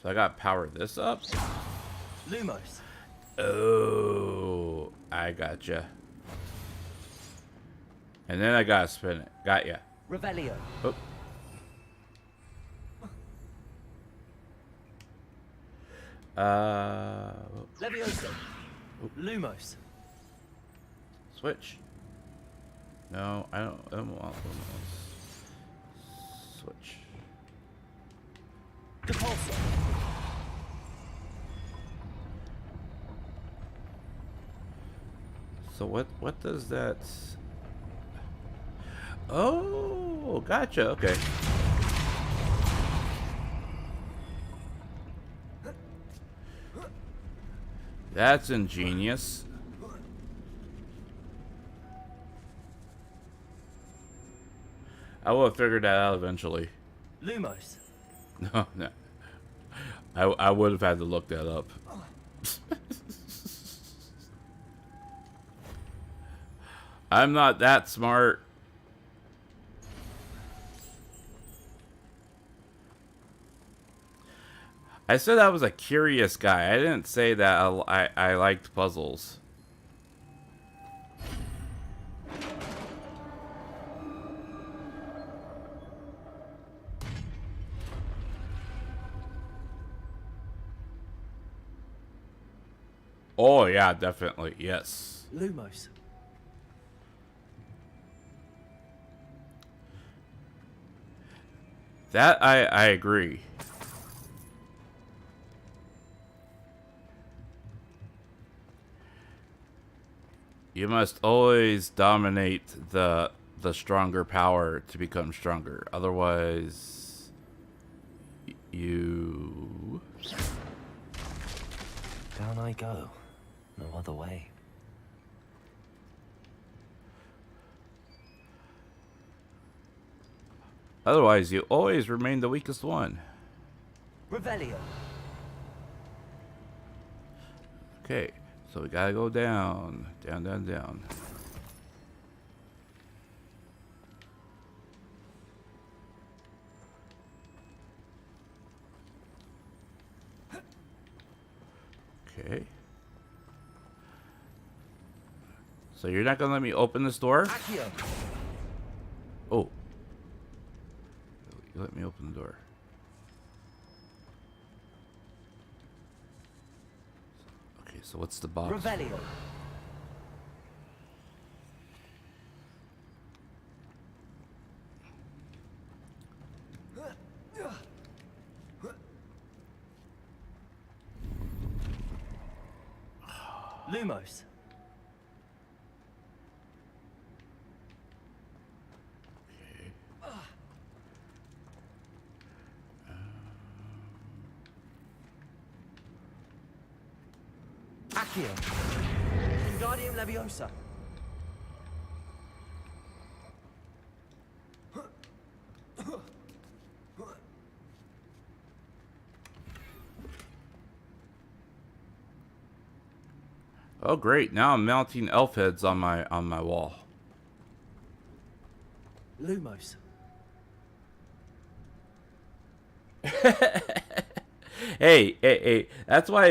So I gotta power this up? Lumos. Oh, I gotcha. And then I gotta spin it. Got ya. Revelio. Oh. Levioso. Lumos. Switch. No, I don't want Lumos. Switch. Depulso. So what does that? Oh, gotcha. Okay. That's ingenious. I will have figured that out eventually. Lumos. No, no. I would have had to look that up. I'm not that smart. I said I was a curious guy. I didn't say that I liked puzzles. Oh yeah, definitely. Yes. Lumos. That I agree. You must always dominate the stronger power to become stronger. Otherwise, you... Down I go. No other way. Otherwise, you always remain the weakest one. Revelio. Okay, so we gotta go down. Down, down, down. Okay. So you're not gonna let me open this door? Accio. Oh. You let me open the door. Okay, so what's the box? Revelio. Lumos. Accio. Wingardium Leviosa. Oh great, now I'm mounting elf heads on my wall. Lumos. Hey, that's why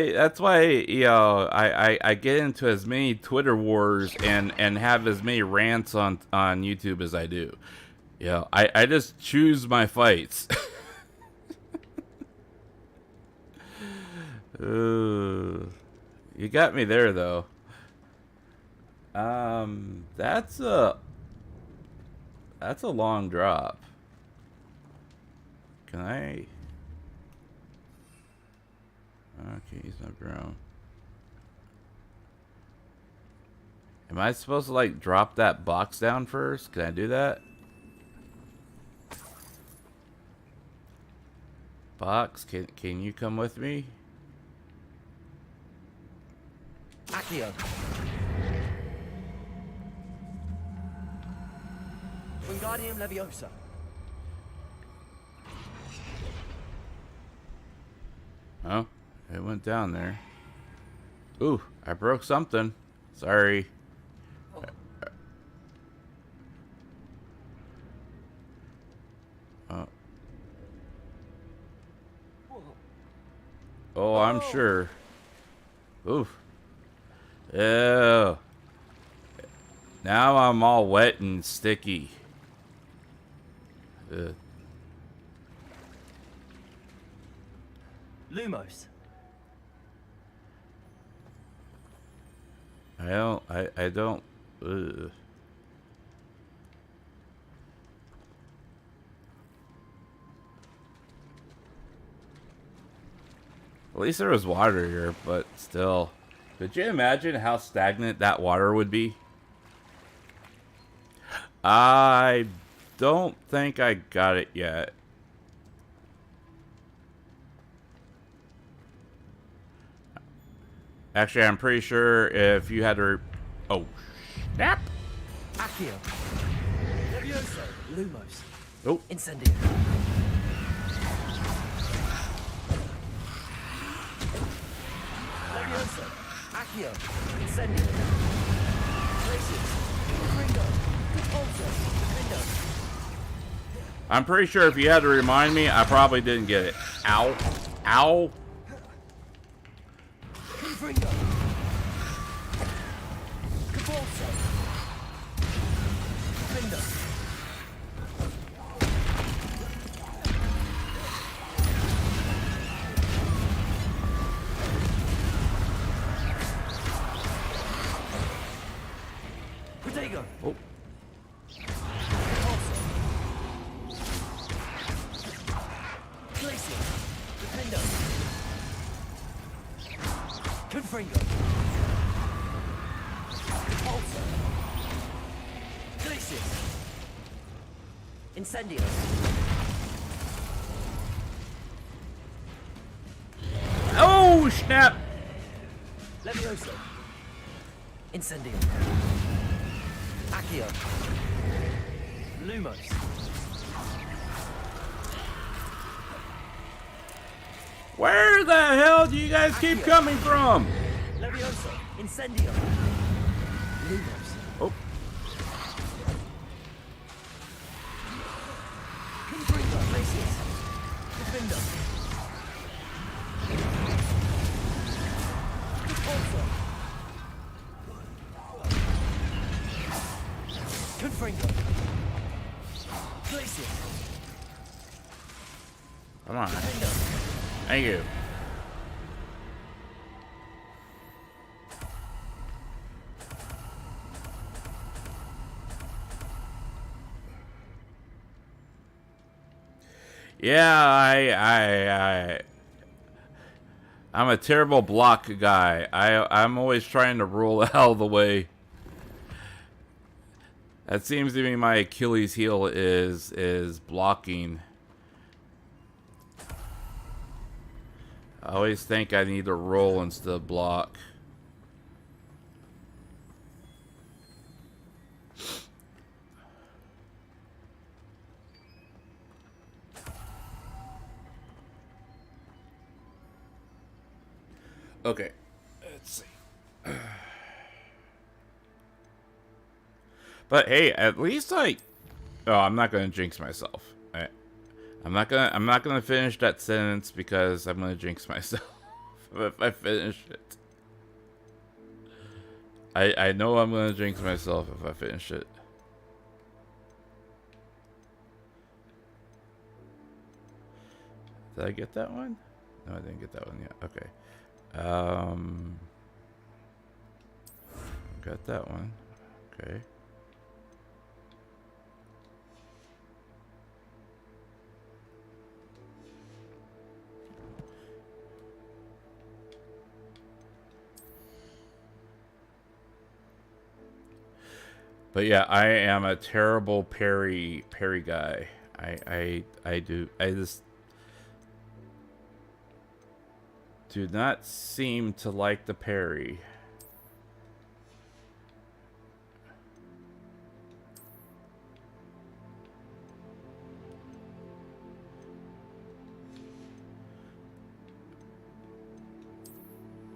you know I get into as many Twitter wars and have as many rants on YouTube as I do. You know, I just choose my fights. You got me there though. That's a long drop. Can I? Okay, he's not grown. Am I supposed to like drop that box down first? Can I do that? Box, can you come with me? Accio. Wingardium Leviosa. Oh, it went down there. Ooh, I broke something. Sorry. Oh, I'm sure. Oof. Ew. Now I'm all wet and sticky. Ugh. Lumos. I don't. Ugh. At least there was water here, but still. Could you imagine how stagnant that water would be? I don't think I got it yet. Actually, I'm pretty sure if you had to... Oh, snap! Accio. Leviosa. Lumos. Oh. Incendio. Leviosa. Accio. Incendio. Traces. Gringo. Repulsor. Defendo. I'm pretty sure if you had to remind me, I probably didn't get it. Ow. Ow. Gringo. Repulsor. Defendo. Confringo. Repulsor. Glacius. Incendio. Oh, snap! Levioso. Incendio. Accio. Lumos. Where the hell do you guys keep coming from? Levioso. Incendio. Lumos. Oh, Confringo. Glacius. Defender. Repulsor. Confringo. Glacius. come on. Defender. Thank you. Yeah, I'm a terrible block guy. I'm always trying to roll out of the way. That seems to be my Achilles heel is blocking. I always think I need to roll instead of block. Okay, let's see. But hey, at least oh, I'm not gonna jinx myself. I'm not gonna finish that sentence because I'm gonna jinx myself if I finish it. I know I'm gonna jinx myself if I finish it. Did I get that one? No, I didn't get that one yet. Okay. Got that one. Okay. But yeah, I am a terrible parry guy. I just do not seem to like the parry.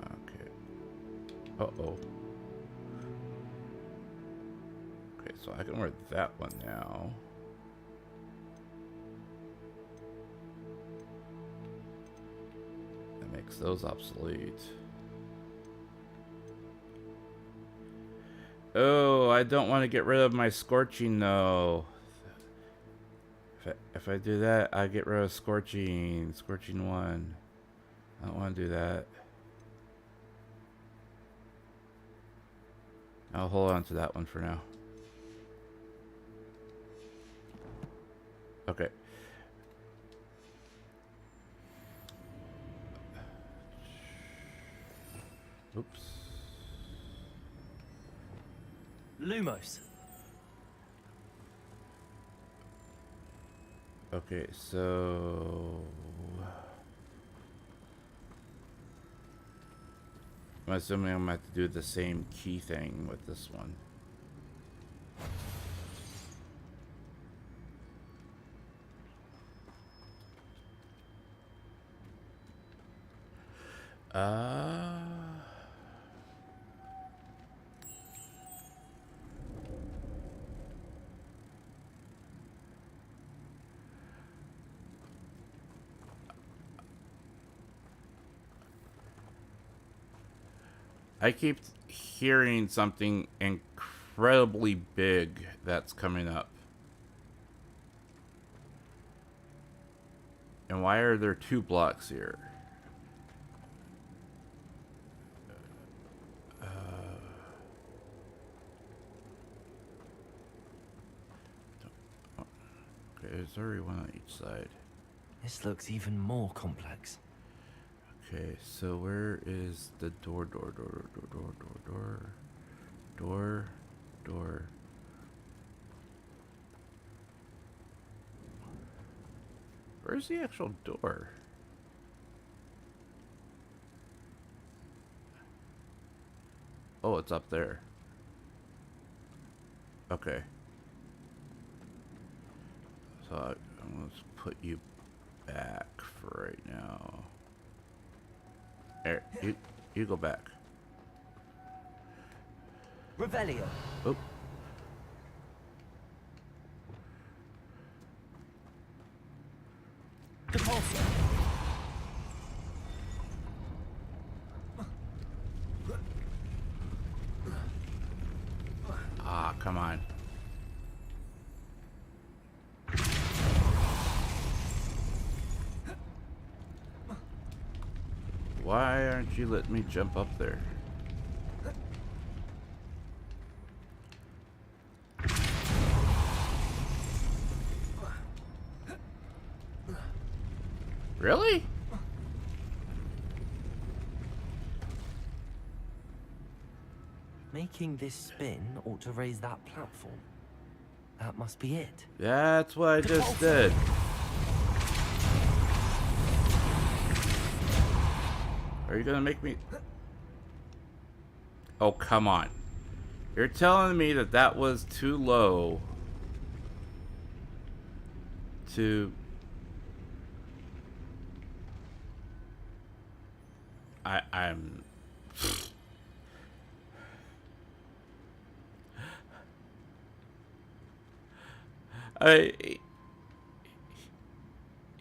Okay. Uh-oh. Okay, so I can wear that one now. That makes those obsolete. Oh, I don't want to get rid of my scorching though. If I do that, I get rid of scorching. Scorching 1. I don't want to do that. I'll hold on to that one for now. Okay. Oops. Lumos. Okay, so I'm assuming I'm gonna have to do the same key thing with this one. I keep hearing something incredibly big that's coming up. And why are there 2 blocks here? Okay, there's already one on each side. This looks even more complex. Okay, so where is the door? Where's the actual door? Oh, it's up there. Okay. So I'm going to put you back for right now. There, you go back. Revelio. Oh. Depulso. Ah, come on. Why aren't you letting me jump up there? Really? Making this spin ought to raise that platform. That must be it. That's what I just did. Are you gonna make me... Oh, come on. You're telling me that that was too low to... I'm...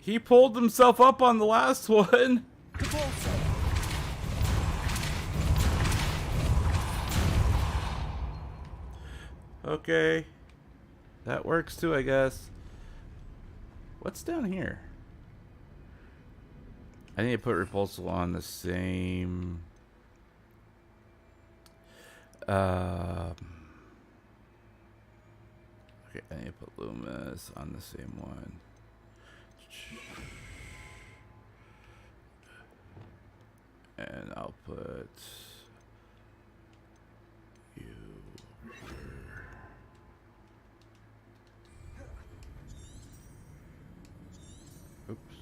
He pulled himself up on the last one. Okay. That works too, I guess. What's down here? I need to put Repulsal on the same... Okay, I need to put Loomis on the same one. And I'll put you here. Oops.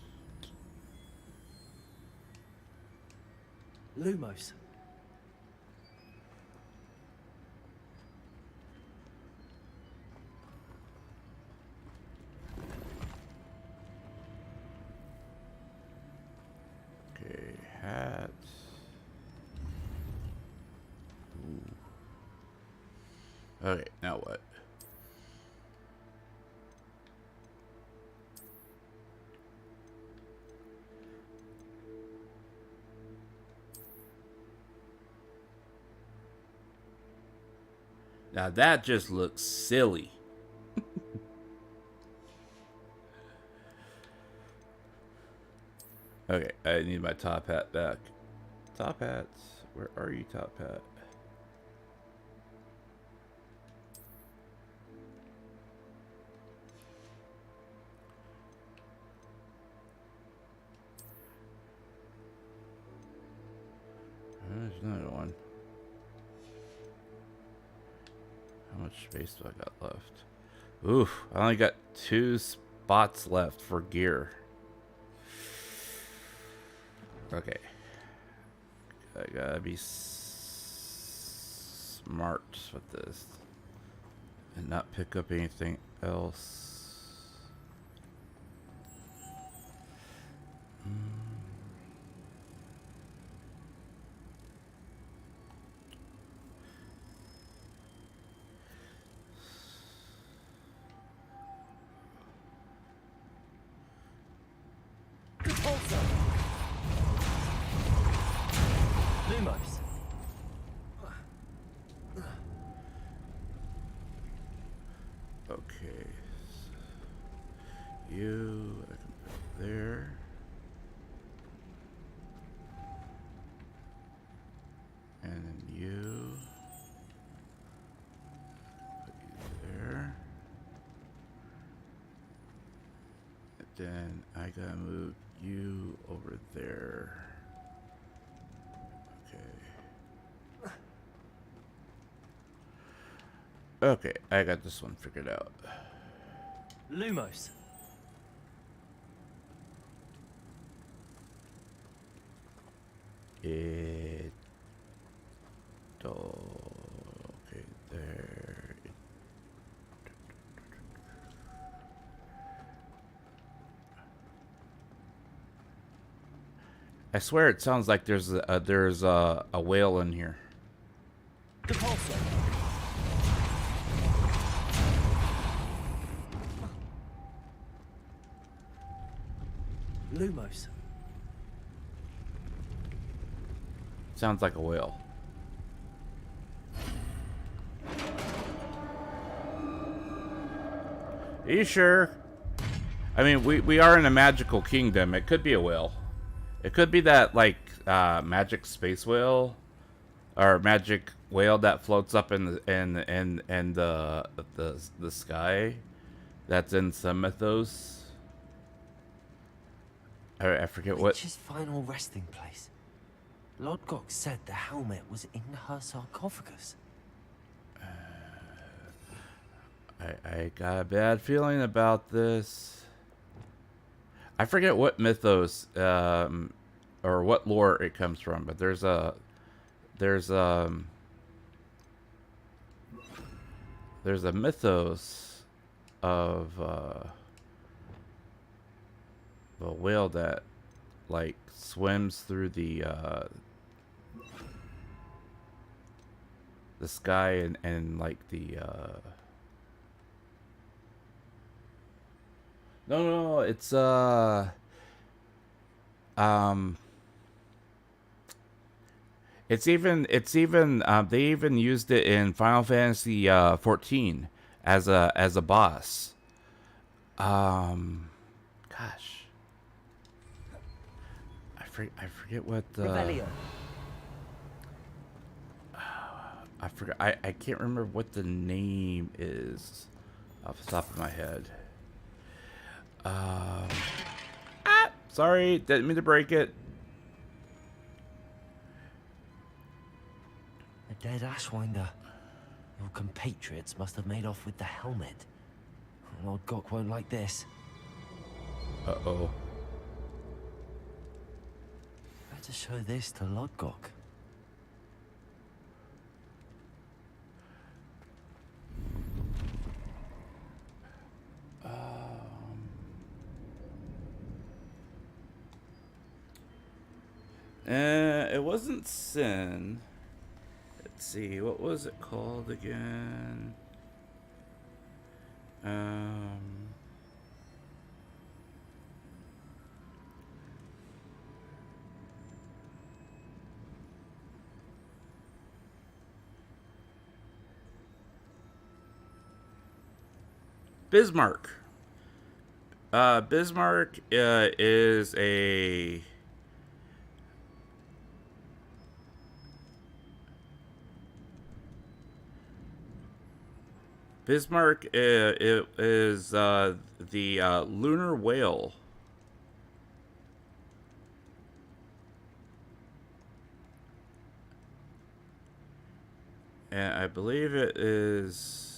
Lumos. Okay, hat. Ooh. Okay, now what? Now that just looks silly. Okay, I need my top hat back. Top hats. Where are you, top hat? There's another one. How much space do I got left? Oof, I only got 2 spots left for gear. Okay. I gotta be smart with this. And not pick up anything else. Lumos. Okay. You, I can put there. And then you. Put you there. And then I gotta move you over there. Okay, I got this one figured out. Lumos. Okay, there. I swear it sounds like there's a whale in here. Depulso. Lumos. Sounds like a whale. Are you sure? I mean, we are in a magical kingdom. It could be a whale. It could be that, like, magic space whale, or magic whale that floats up in the sky. That's in some mythos. I forget what. Witch's final resting place. Lodgok said the helmet was in her sarcophagus. I got a bad feeling about this. I forget what mythos or what lore it comes from, but there's a mythos of a whale that like swims through the sky and like the no, it's even they even used it in Final Fantasy 14 as a boss. Gosh, I forget what the Revelio. I forgot. I can't remember what the name is off the top of my head. Sorry, didn't mean to break it. A dead Ashwinder. Your compatriots must have made off with the helmet. Lodgok won't like this. Uh-oh. Better show this to Lodgok. It wasn't Sin. Let's see, what was it called again? Bismarck. Bismarck is a Bismarck is the lunar whale. And I believe it is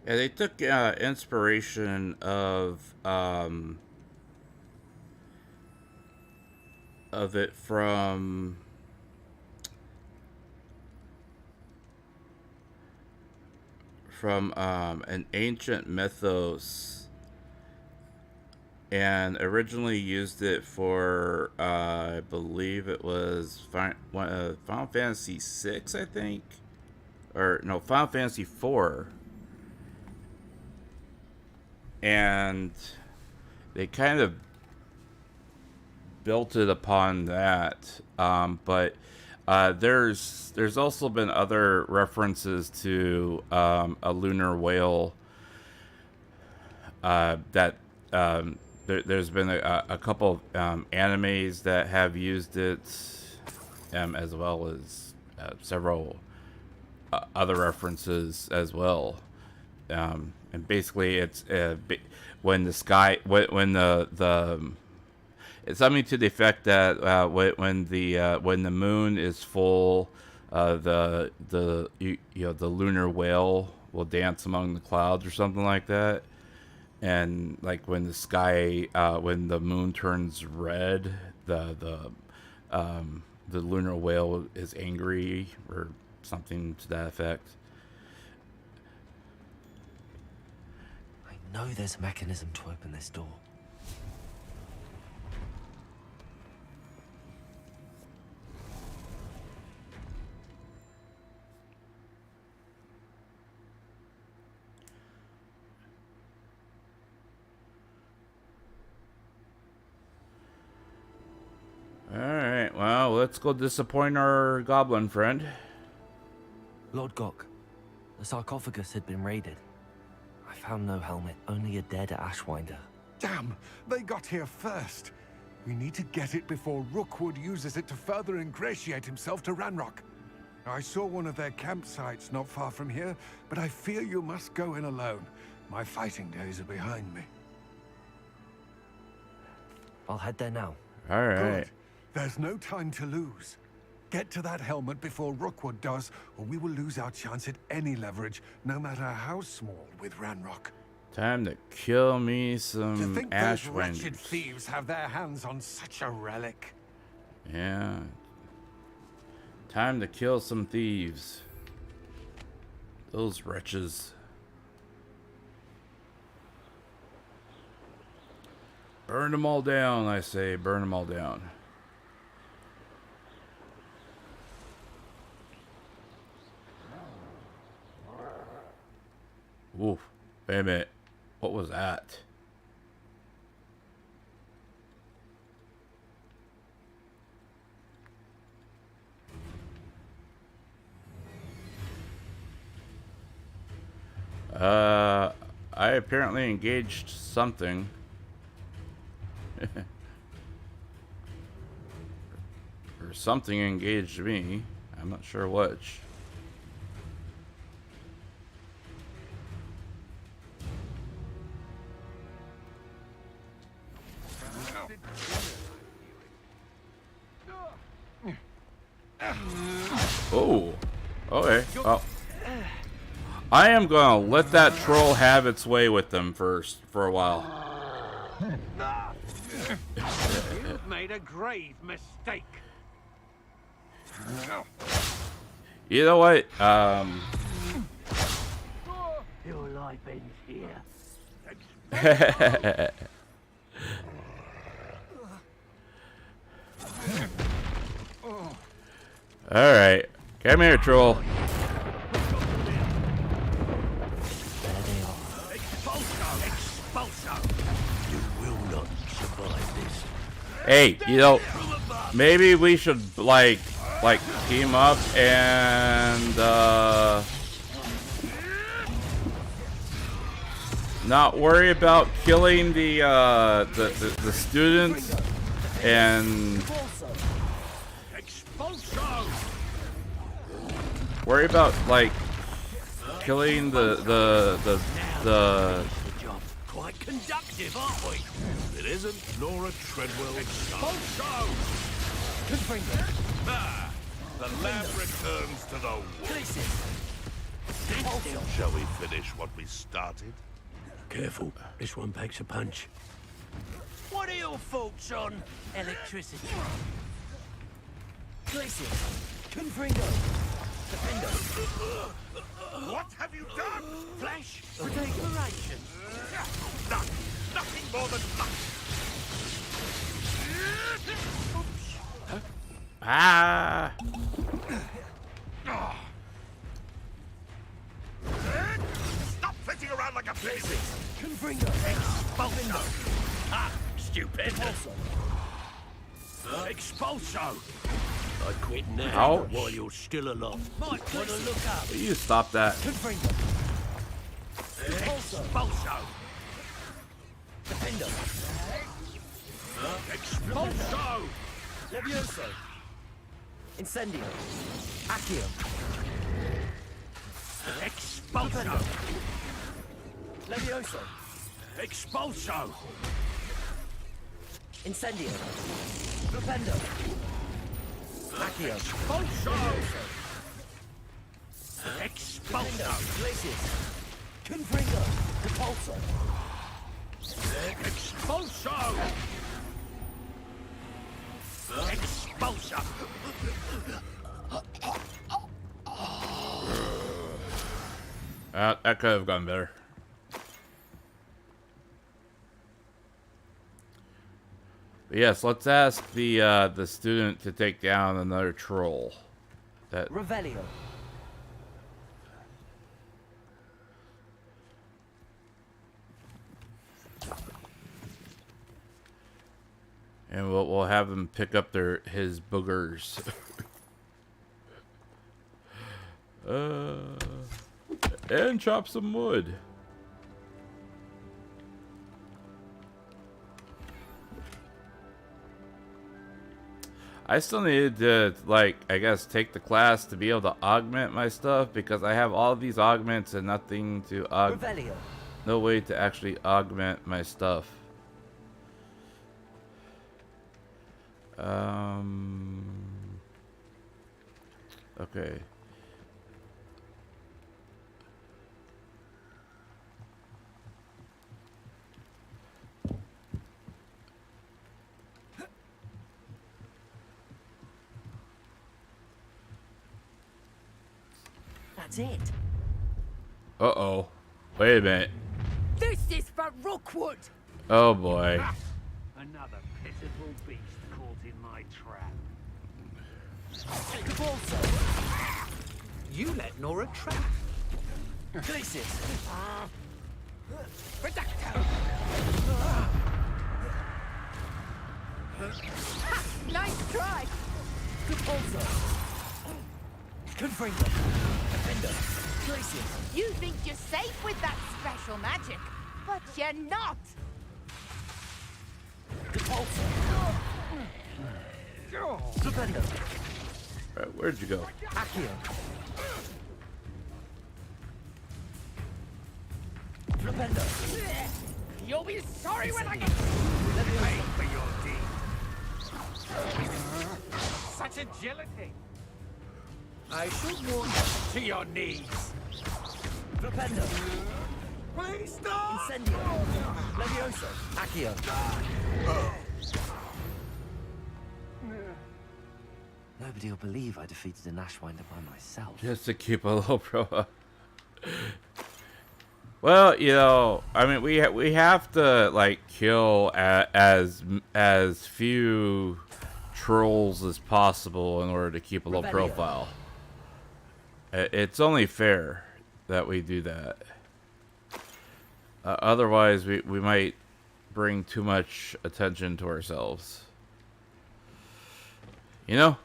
Yeah, they took inspiration of it from an ancient mythos, and originally used it for I believe it was Final Fantasy VI, I think, or no, Final Fantasy IV, and they kind of built it upon that, but there's also been other references to a lunar whale that there's been a couple of animes that have used it, as well as several other references as well, and basically it's when the sky when the it's something to the effect that when the moon is full, the lunar whale will dance among the clouds or something like that, and like when the sky when the moon turns red, the lunar whale is angry or something to that effect. I know there's a mechanism to open this door. Alright, well, let's go disappoint our goblin friend. Lord Gok, the sarcophagus had been raided. I found no helmet, only a dead Ashwinder. Damn, they got here first. We need to get it before Rookwood uses it to further ingratiate himself to Ranrock. I saw one of their campsites not far from here, but I fear you must go in alone. My fighting days are behind me. I'll head there now. Alright. Good. There's no time to lose. Get to that helmet before Rookwood does, or we will lose our chance at any leverage, no matter how small, with Ranrock. Time to kill me To some think those Ashwinders. wretched thieves have their hands on such a relic. Yeah. Time to kill some thieves. Those wretches. Burn them all down, I say. Burn them all down. Oof. Wait a minute. What was that? I apparently engaged something. Or something engaged me. I'm not sure which. Oh, okay. Oh, I am gonna let that troll have its way with them first for a while. You've made a grave mistake. You know what? Your life ends here. All right, come here, troll. You will not survive this. Hey, you know, maybe we should like team up and not worry about killing the students and worry about like killing the Job quite conductive, aren't we? It isn't Nora Treadwell's son. Ah, the lab returns to the wolf. Shall we finish what we started? Careful, this one packs a punch. What are your thoughts on electricity? What have you done? Flash, proliferation. Nothing more than luck. Ah! Stop flitting around like a baby. Expulso. Ah, stupid. Expulso. I quit now Ouch. while you're still alive. Might want to look up. You stop that. Expulso. Expulso. Levioso. Incendio. Accio. Expulso. Levioso. Expulso. Incendio. Propendo. Accio. Expulso. Expulso. Glacius. Confringo. Depulso. Expulso. Expulso. That could have gone better. But yes, let's ask the student to take down another troll. That Revelio. and we'll have him pick up his boogers. And chop some wood. I still needed to, like, I guess, take the class to be able to augment my stuff because I have all these augments and nothing to Revelio. no way to actually augment my stuff. Okay. That's it. Uh-oh. Wait a minute. This is for Rookwood! Oh boy. Another pitiful beast caught in my trap. Depulso. You let Nora trap. Glacius. Redacto! Nice try! Depulso. Confringo. Defender. Glacius. You think you're safe with that special magic, but you're not! Depulso. Defender. Alright, where'd you go? Accio. Flipendo. You'll be sorry when I get Pay for your deed. such agility! I should warn To your knees. Flipendo. Please stop! Incendio. Levioso. Accio. Nobody will believe I defeated an Ashwinder by myself. Just to keep a low pro. Well, you know, I mean, we have to like kill as few trolls as possible in order to keep a low Revelio. profile. It's only fair that we do that. Otherwise, we might bring too much attention to ourselves. You know?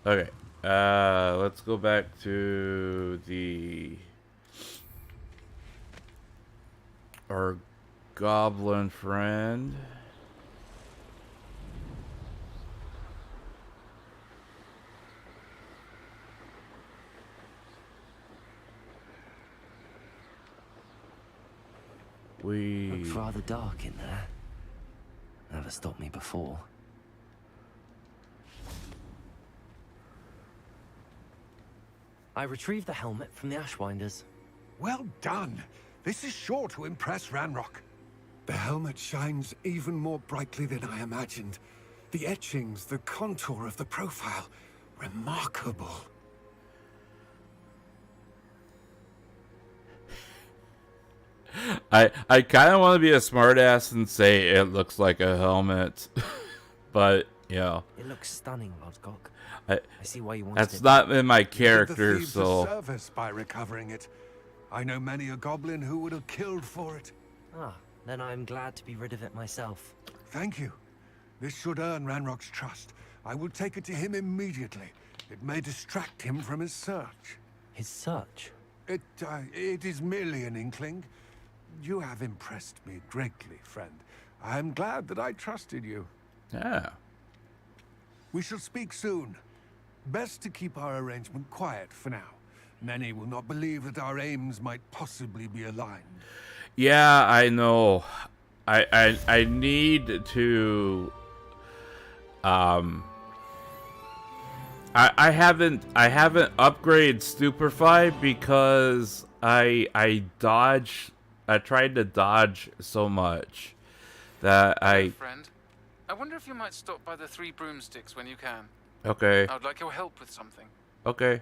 Okay, let's go back to our goblin friend. Looks rather dark in there. Never stopped me before. I retrieved the helmet from the Ashwinders. Well done. This is sure to impress Ranrock. The helmet shines even more brightly than I imagined. The etchings, the contour of the profile, remarkable. I kind of want to be a smartass and say it looks like a helmet, but you know, It looks stunning, Lodgok. I see why you wanted that's it. not in my You did the character, thieves so a service by recovering it. I know many a goblin who would have killed for it. Ah, then I'm glad to be rid of it myself. Thank you. This should earn Ranrock's trust. I will take it to him immediately. It may distract him from his search. His search? It is merely an inkling. You have impressed me greatly, friend. I am glad that I trusted you. yeah. We shall speak soon. Best to keep our arrangement quiet for now. Many will not believe that our aims might possibly be aligned. Yeah, I know. I need to I haven't upgraded Stupefy because I tried to dodge so much that Hello, friend. I wonder if you might stop by the Three Broomsticks when you can. Okay. I would like your help with something. Okay.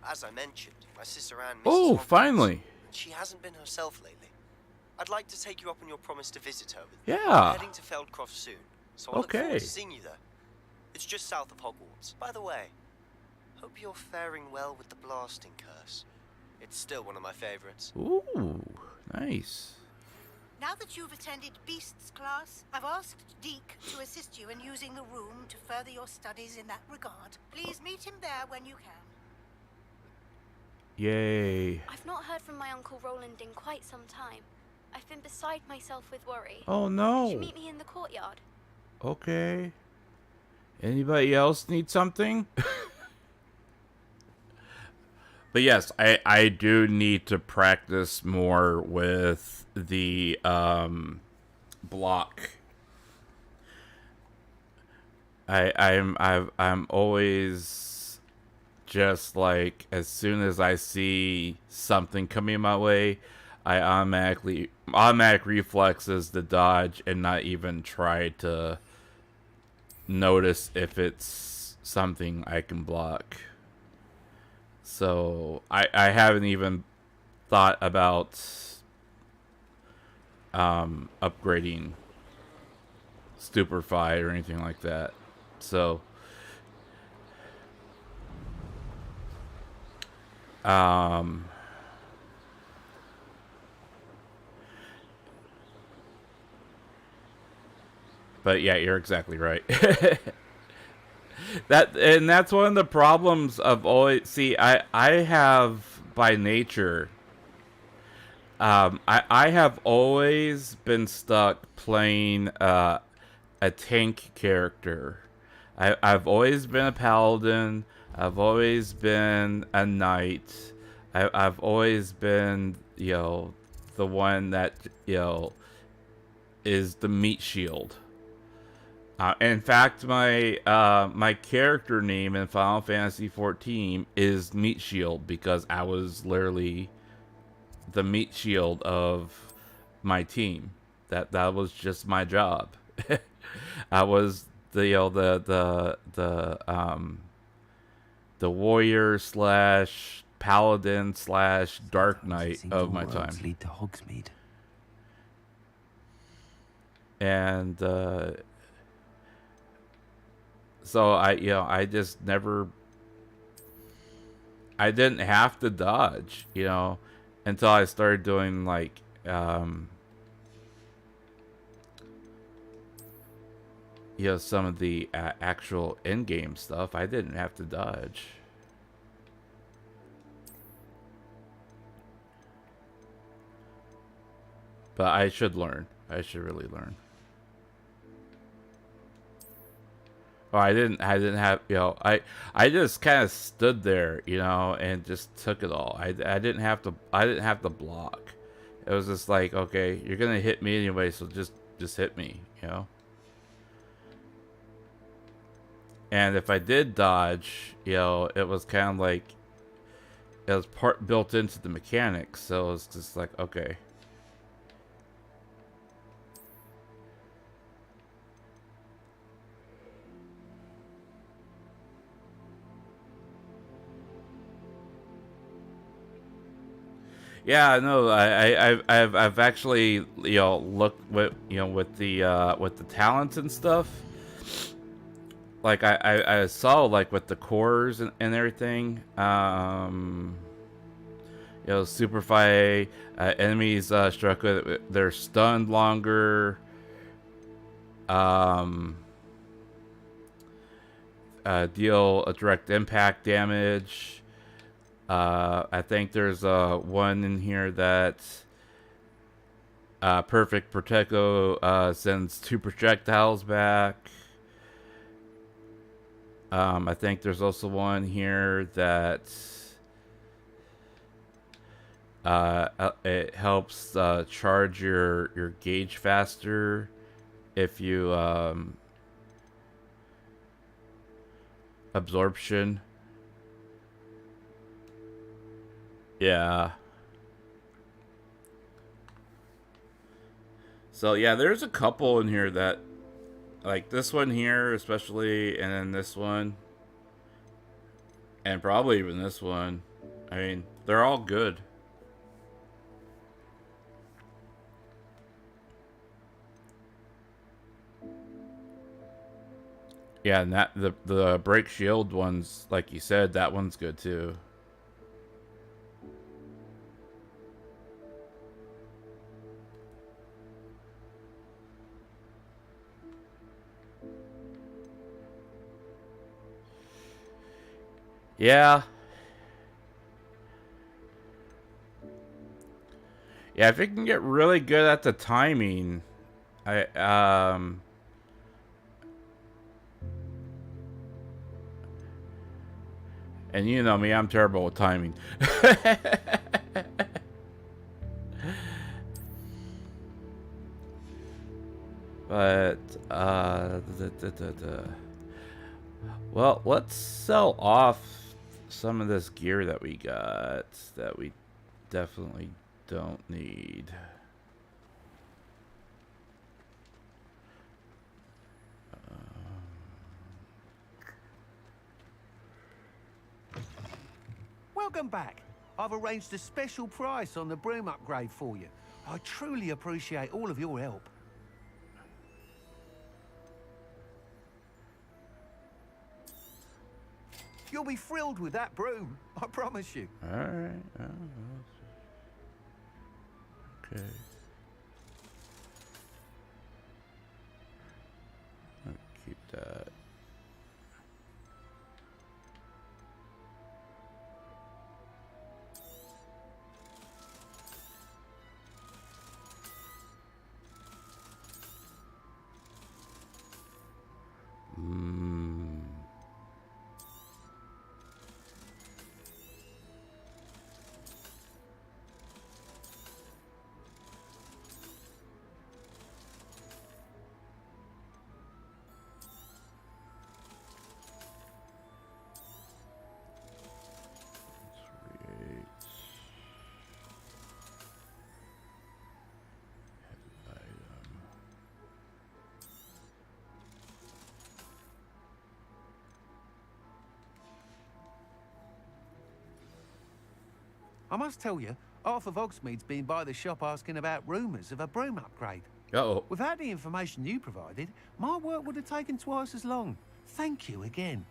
As I mentioned, my sister Anne misses Oh, Hogwarts, finally. and she hasn't been herself lately. I'd like to take you up on your promise to visit her with me. Yeah. I'm heading to Feldcroft soon, so I look Okay. forward to seeing you there. It's just south of Hogwarts. By the way, hope you're faring well with the blasting curse. It's still one of my favorites. Ooh, nice. Now that you've attended Beasts class, I've asked Deke to assist you in using the room to further your studies in that regard. Please meet him there when you can. Yay. I've not heard from my Uncle Roland in quite some time. I've been beside myself with worry. Oh Could you no. meet me in the courtyard? Okay. Anybody else need something? But yes, I do need to practice more with the block. I'm always just like, as soon as I see something coming my way, I automatic reflexes to dodge and not even try to notice if it's something I can block. So I haven't even thought about upgrading Stupefy or anything like that. So but yeah, you're exactly right. That's one of the problems of always. See, I have by nature. I have always been stuck playing a tank character. I've always been a paladin. I've always been a knight. I've always been, you know, the one that, you know, is the meat shield. In fact, my my character name in Final Fantasy XIV is Meat Shield because I was literally the meat shield of my team. That was just my job. I was the, you know, the warrior slash paladin slash dark knight of my time. Lead to Hogsmeade. And so I just never, I didn't have to dodge, you know, until I started doing like, you know, some of the actual in-game stuff. I didn't have to dodge. But I should learn. I should really learn. Oh, I didn't have, you know, I just kind of stood there, you know, and just took it all. I didn't have to block. It was just like, okay, you're gonna hit me anyway, so just hit me, you know. And if I did dodge, you know, it was kind of like it was part built into the mechanics, so it's just like, okay. Yeah, no, I've actually, you know, looked with, you know, with the talents and stuff. Like I saw, like, with the cores and everything, you know, super fight, enemies struck with, they're stunned longer, deal a direct impact damage. I think there's one in here that Perfect Protego sends 2 projectiles back. I think there's also one here that it helps charge your gauge faster if you absorption. Yeah. So yeah, there's a couple in here that, like this one here especially, and then this one, and probably even this one. I mean, they're all good. Yeah, and that the break shield ones, like you said, that one's good too. Yeah. Yeah, if you can get really good at the timing, and you know me, I'm terrible with timing. But well, let's sell off some of this gear that we got that we definitely don't need. Welcome back. I've arranged a special price on the broom upgrade for you. I truly appreciate all of your help. You'll be thrilled with that broom, I promise you. Alright. Okay. I'll keep that. I must tell you, half of Hogsmeade's been by the shop asking about rumours of a broom upgrade. Uh-oh. Without the information you provided, my work would have taken twice as long. Thank you again.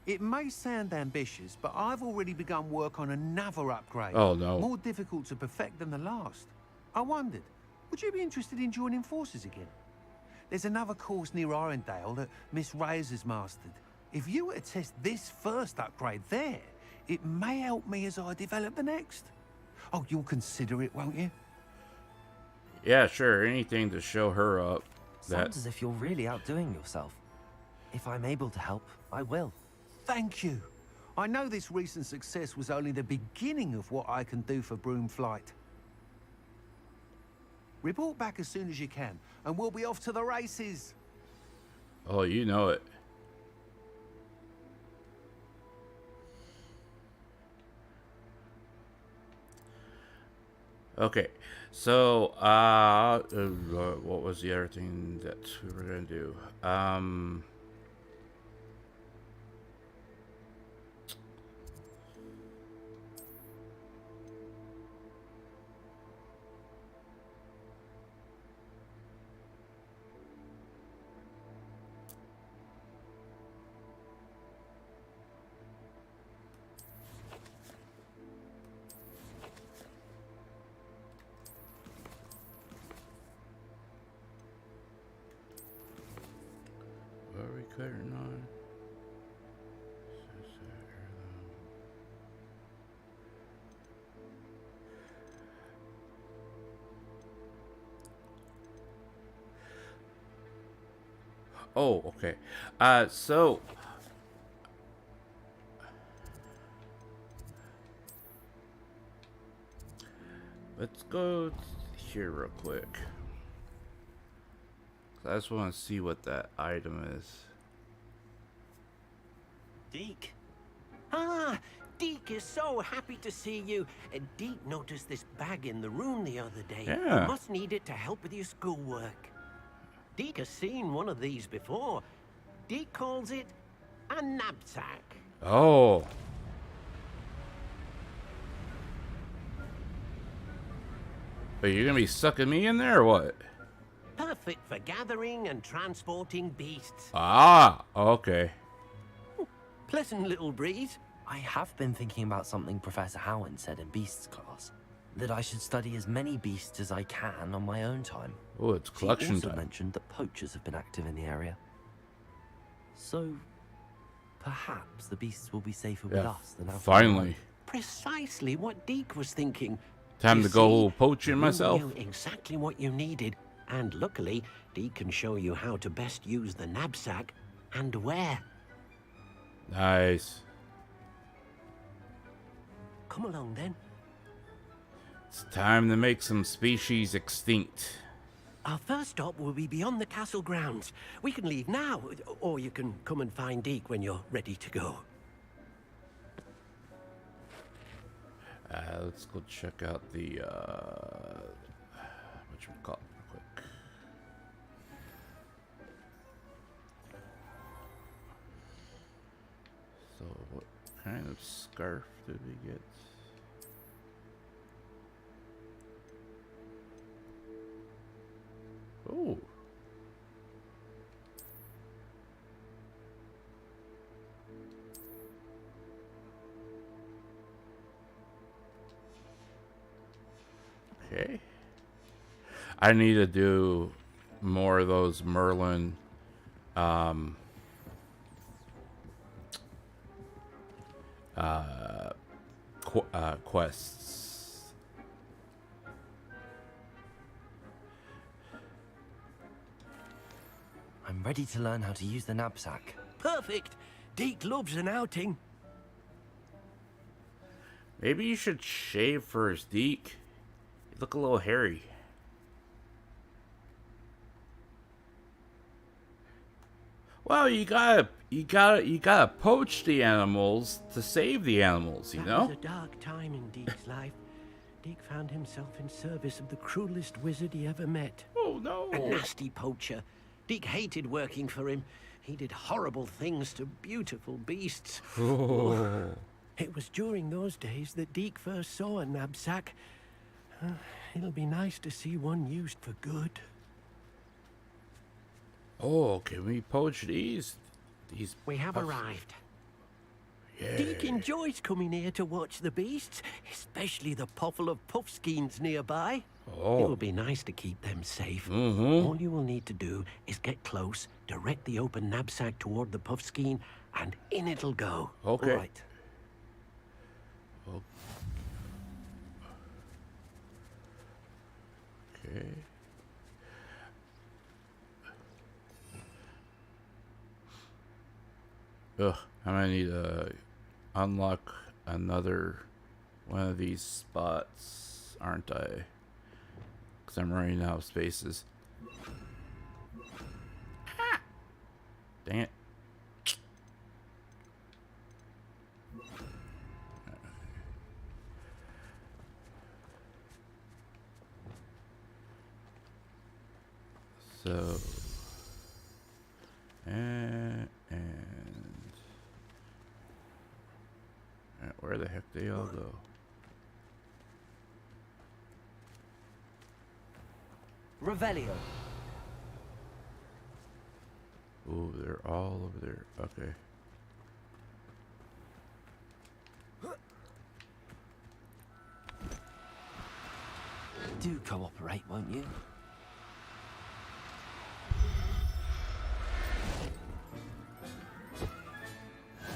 It may sound ambitious, but I've already begun work on another upgrade. Oh, no. More difficult to perfect than the last. I wondered, would you be interested in joining forces again? There's another course near Arendale that Miss Reyes has mastered. If you were to test this first upgrade there, it may help me as I develop the next. Oh, you'll consider it, won't you? Yeah, sure. Anything to show her up. Sounds as if you're really outdoing yourself. If I'm able to help, I will. Thank you. I know this recent success was only the beginning of what I can do for broom flight. Report back as soon as you can, and we'll be off to the races. Oh, you know it. Okay, so what was the other thing that we were gonna do? What are we clearing on? Oh, okay. So let's go here real quick. I just want to see what that item is. Deke. Ah, Deke is so happy to see you. Deke noticed this bag in the room the other day. Yeah. You must need it to help with your schoolwork. Deke has seen one of these before. Deke calls it a knapsack. Oh. Are you gonna be sucking me in there or what? Perfect for gathering and transporting beasts. Ah, okay. Pleasant little breeze. I have been thinking about something Professor Howard said in Beasts class. That I should study as many beasts as I can on my own time. Oh, it's collection She also time. mentioned that poachers have been active in the area. So, perhaps the beasts will be safer with us than out. Finally. Precisely what Deke was thinking. Time You to go see, poaching you myself. knew exactly what you needed, and luckily, Deke can show you how to best use the knapsack and where. Nice. Come along then. It's time to make some species extinct. Our first stop will be beyond the castle grounds. We can leave now, or you can come and find Deke when you're ready to go. Let's go check out the whatchamacallit real quick. So what kind of scarf did we get? Oh. Okay. I need to do more of those Merlin quests. I'm ready to learn how to use the knapsack. Perfect. Deke loves an outing. Maybe you should shave first, Deke. You look a little hairy. Well, you gotta poach the animals to save the animals, you know? That was a dark time in Deke's life. Deke found himself in service of the cruelest wizard he ever met. Oh no! A nasty poacher. Deke hated working for him. He did horrible things to beautiful beasts. Oh. It was during those days that Deke first saw a knapsack. It'll be nice to see one used for good. Oh, can we poach these? We have arrived. Yeah. Deke enjoys coming here to watch the beasts, especially the potful of puffskeins nearby. Oh. It will be nice to keep them safe. Mm-hmm. All you will need to do is get close, direct the open knapsack toward the puffskein, and in it'll go. Okay. All right. Okay. Ugh, I'm gonna need to unlock another one of these spots, aren't I? Because I'm running out of spaces. Ah! Dang it. Where the heck they all go? Revelio. Oh, they're all over there. Okay. Do cooperate, won't you?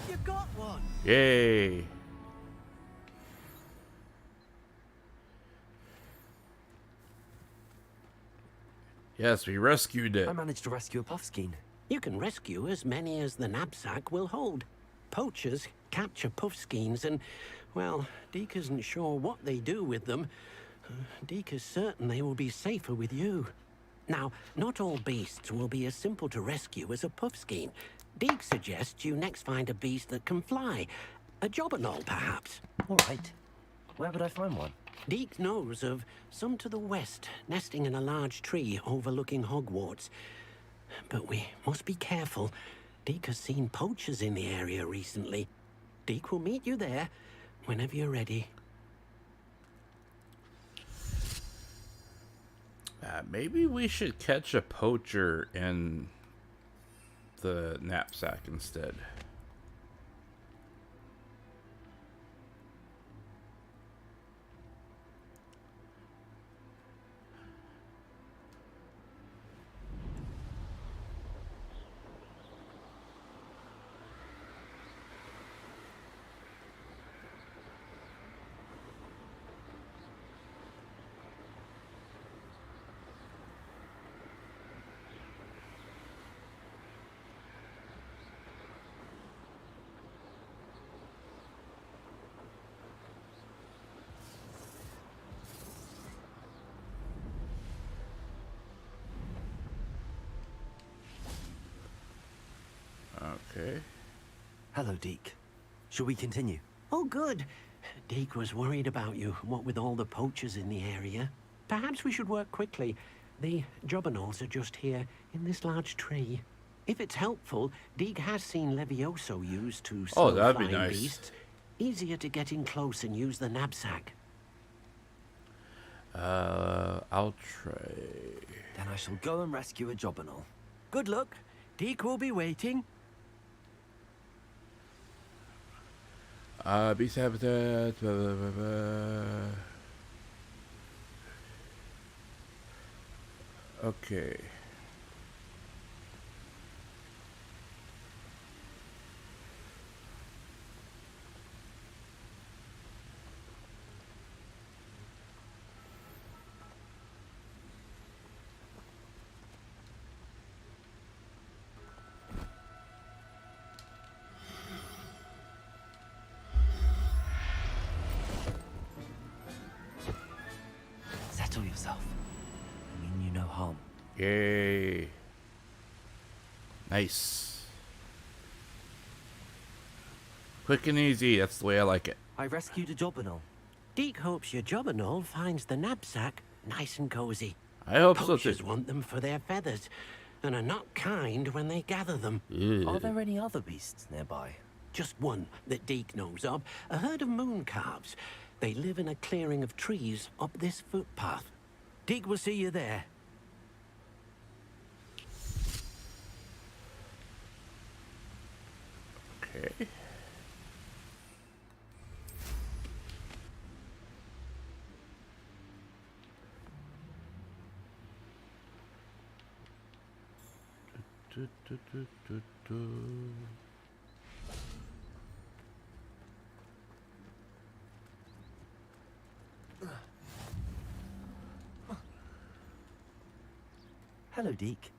You got one! Yay! Yes, we rescued it. I managed to rescue a puffskein. You can rescue as many as the knapsack will hold. Poachers capture puffskeins and, well, Deke isn't sure what they do with them. Deke is certain they will be safer with you. Now, not all beasts will be as simple to rescue as a puffskein. Deke suggests you next find a beast that can fly. A jobberknoll, perhaps. All right. Where would I find one? Deke knows of some to the west, nesting in a large tree overlooking Hogwarts. But we must be careful. Deke has seen poachers in the area recently. Deke will meet you there whenever you're ready. Maybe we should catch a poacher in the knapsack instead. Okay. Hello, Deke. Shall we continue? Oh, good. Deke was worried about you, what with all the poachers in the area. Perhaps we should work quickly. The jobberknolls are just here, in this large tree. If it's helpful, Deke has seen Levioso used to slow that'd be flying nice. beasts. Easier to get in close and use the knapsack. I'll try. Then I shall go and rescue a jobberknoll. Good luck. Deke will be waiting. Beast habitat. Blah, blah, blah, blah. Okay. Settle yourself. I mean you no harm. Yay. Nice. Quick and easy. That's the way I like it. I rescued a jobberknoll. Deke hopes your jobberknoll finds the knapsack nice and cozy. I hope so Poachers too. want them for their feathers, and are not kind when they gather them. Are there any other beasts nearby? Just one that Deke knows of, a herd of moon calves. They live in a clearing of trees up this footpath. Deke will see you there. Okay. Do, do, do, do, do. Hello, Deke.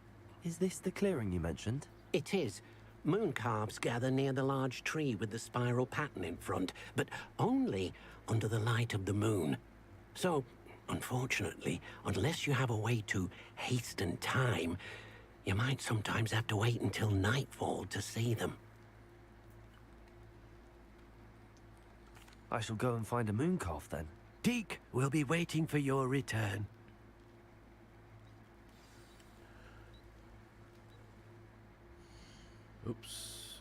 Is this the clearing you mentioned? It is. Moon calves gather near the large tree with the spiral pattern in front, but only under the light of the moon. So, unfortunately, unless you have a way to hasten time, you might sometimes have to wait until nightfall to see them. I shall go and find a moon calf then. Deke will be waiting for your return. Oops.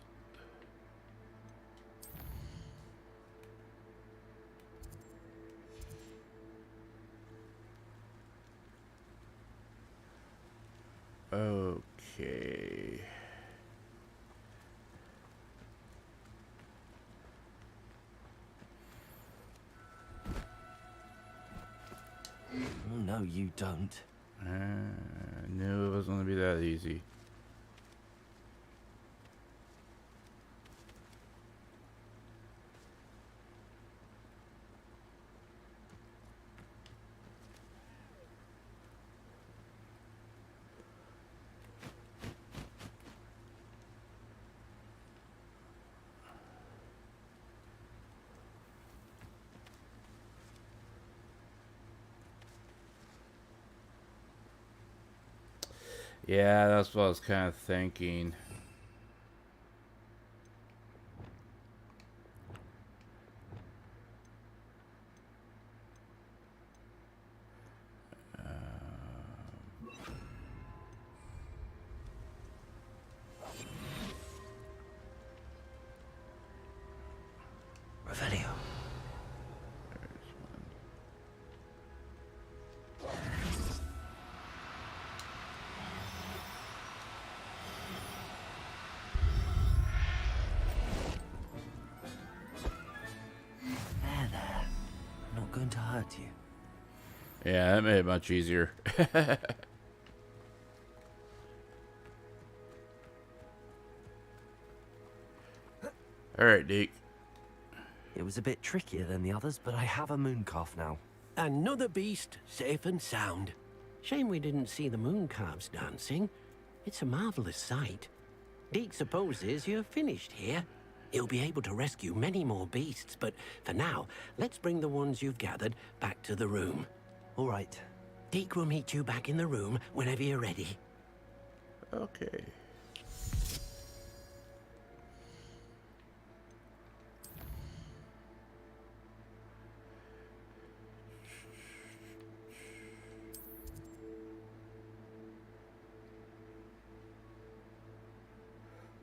know you don't. I knew it wasn't going to be that easy. Yeah, that's what I was kind of thinking. Revelio. There. I'm not going to hurt you. Yeah, that made it much easier. Alright, Deke. It was a bit trickier than the others, but I have a moon calf now. Another beast, safe and sound. Shame we didn't see the moon calves dancing. It's a marvelous sight. Deke supposes you're finished here. He'll be able to rescue many more beasts, but for now, let's bring the ones you've gathered back to the room. All right. Deke will meet you back in the room whenever you're ready. Okay.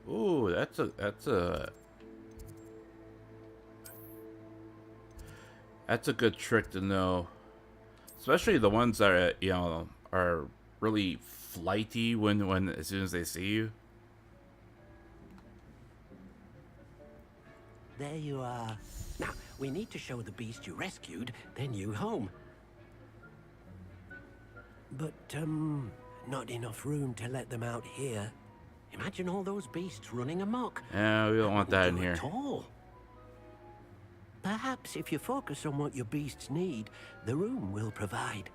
Ooh, that's a good trick to know, especially the ones that are, you know, are really flighty when as soon as they see you. There you are. Now, we need to show the beast you rescued their new home. But, not enough room to let them out here. Imagine all those beasts running amok. Yeah, we don't want that in here. At all. Perhaps if you focus on what your beasts need, the room will provide.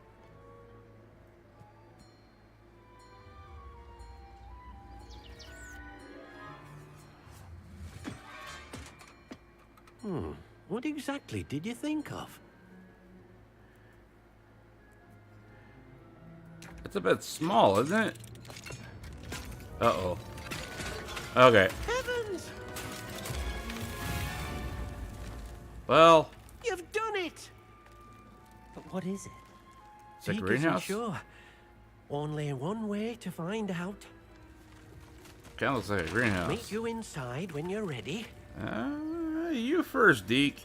What exactly did you think of? It's a bit small, isn't it? Uh-oh. Okay. Heavens! Well, You've done it! But what is it? it's a Deke isn't greenhouse. sure. Only one way to find out. Kind of looks like a greenhouse. Meet you inside when you're ready. You first, Deke.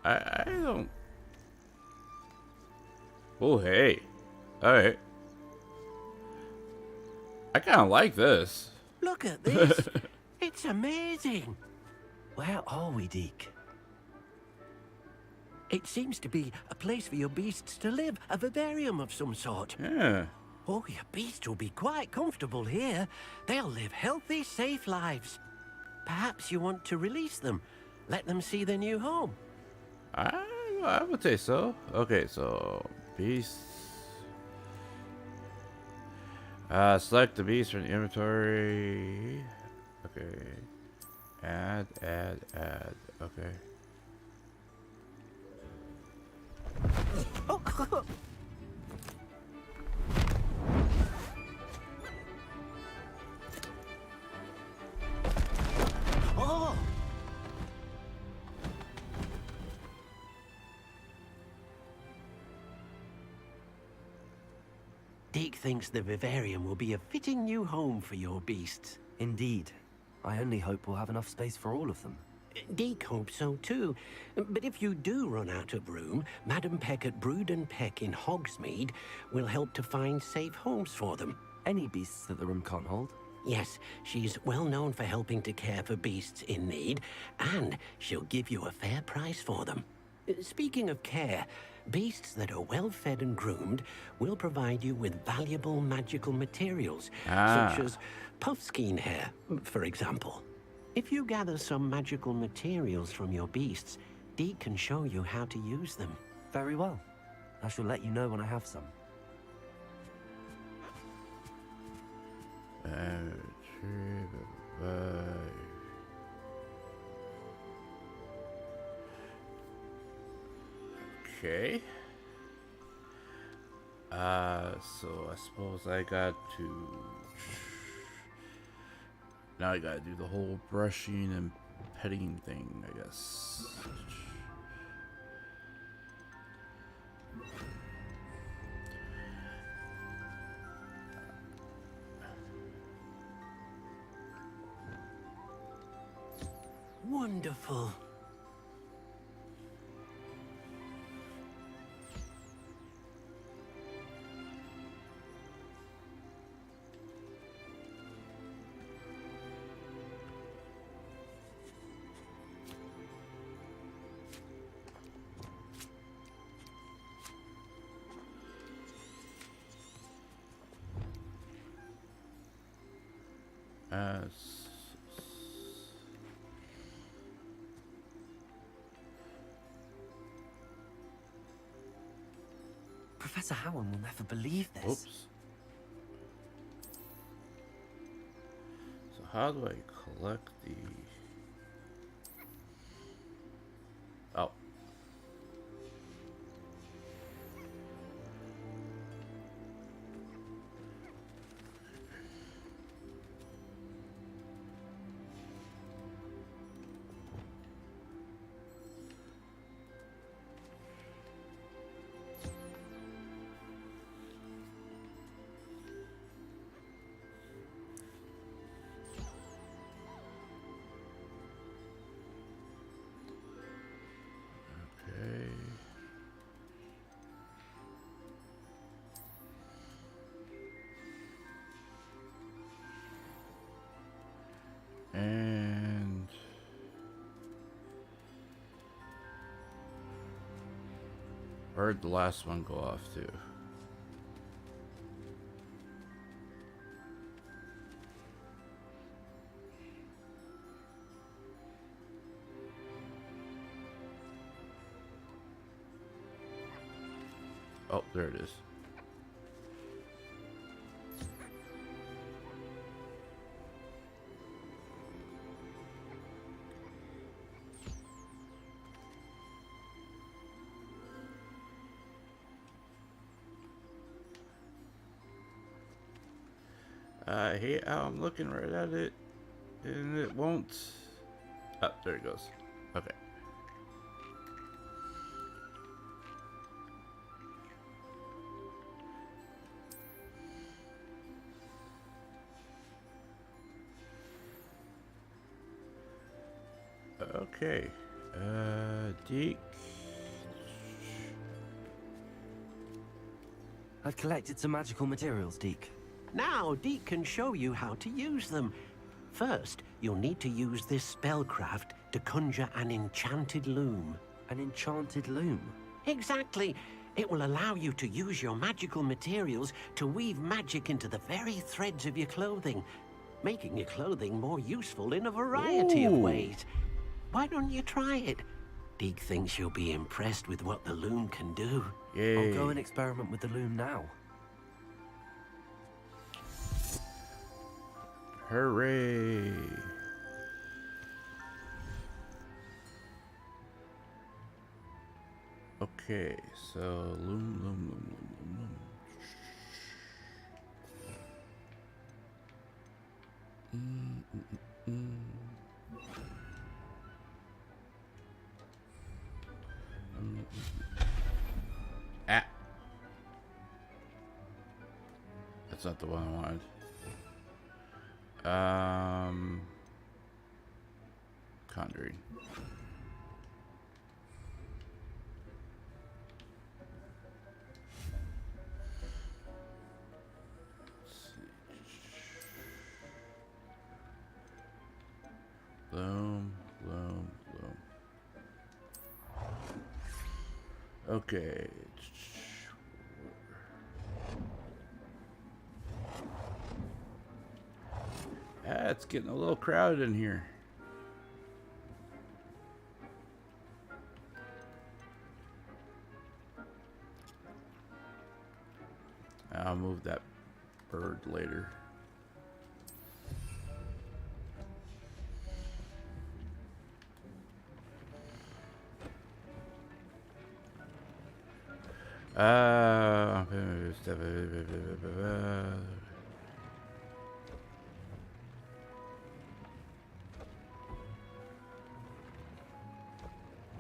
I don't. Oh, hey. Alright. I kind of like this. Look at this. It's amazing. Where are we, Deke? It seems to be a place for your beasts to live, a vivarium of some sort. Yeah. Oh, your beasts will be quite comfortable here. They'll live healthy, safe lives. Perhaps you want to release them. Let them see their new home. I would say so. Okay, so beasts. Select the beast from the inventory. Okay. Add. Okay. Oh! Deke thinks the vivarium will be a fitting new home for your beasts. Indeed. I only hope we'll have enough space for all of them. Deke hopes so too. But if you do run out of room, Madam Peck at Brood and Peck in Hogsmeade will help to find safe homes for them. Any beasts that the room can't hold? Yes, she's well known for helping to care for beasts in need, and she'll give you a fair price for them. Speaking of care, beasts that are well fed and groomed will provide you with valuable magical materials, such as puffskein hair, for example. If you gather some magical materials from your beasts, Deke can show you how to use them. Very well. I shall let you know when I have some. Okay. So I suppose I got to... Now I gotta do the whole brushing and petting thing, I guess. Wonderful. Professor Howard will never believe this. Oops. So how do I collect the... Oh. And where'd the last one go off to? Oh, there it is. Hey, I'm looking right at it, and it won't. Oh, there it goes. Okay. Okay. Deke. I've collected some magical materials, Deke. Now, Deke can show you how to use them. First, you'll need to use this spellcraft to conjure an enchanted loom. An enchanted loom? Exactly. It will allow you to use your magical materials to weave magic into the very threads of your clothing, making your clothing more useful in a variety of ways. Why don't you try it? Deke thinks you'll be impressed with what the loom can do. Yay. I'll go and experiment with the loom now. Hooray! Okay, so loom. Ah! That's not the one I wanted. Conjuring. Loom. Okay. Ah, it's getting a little crowded in here. I'll move that bird later.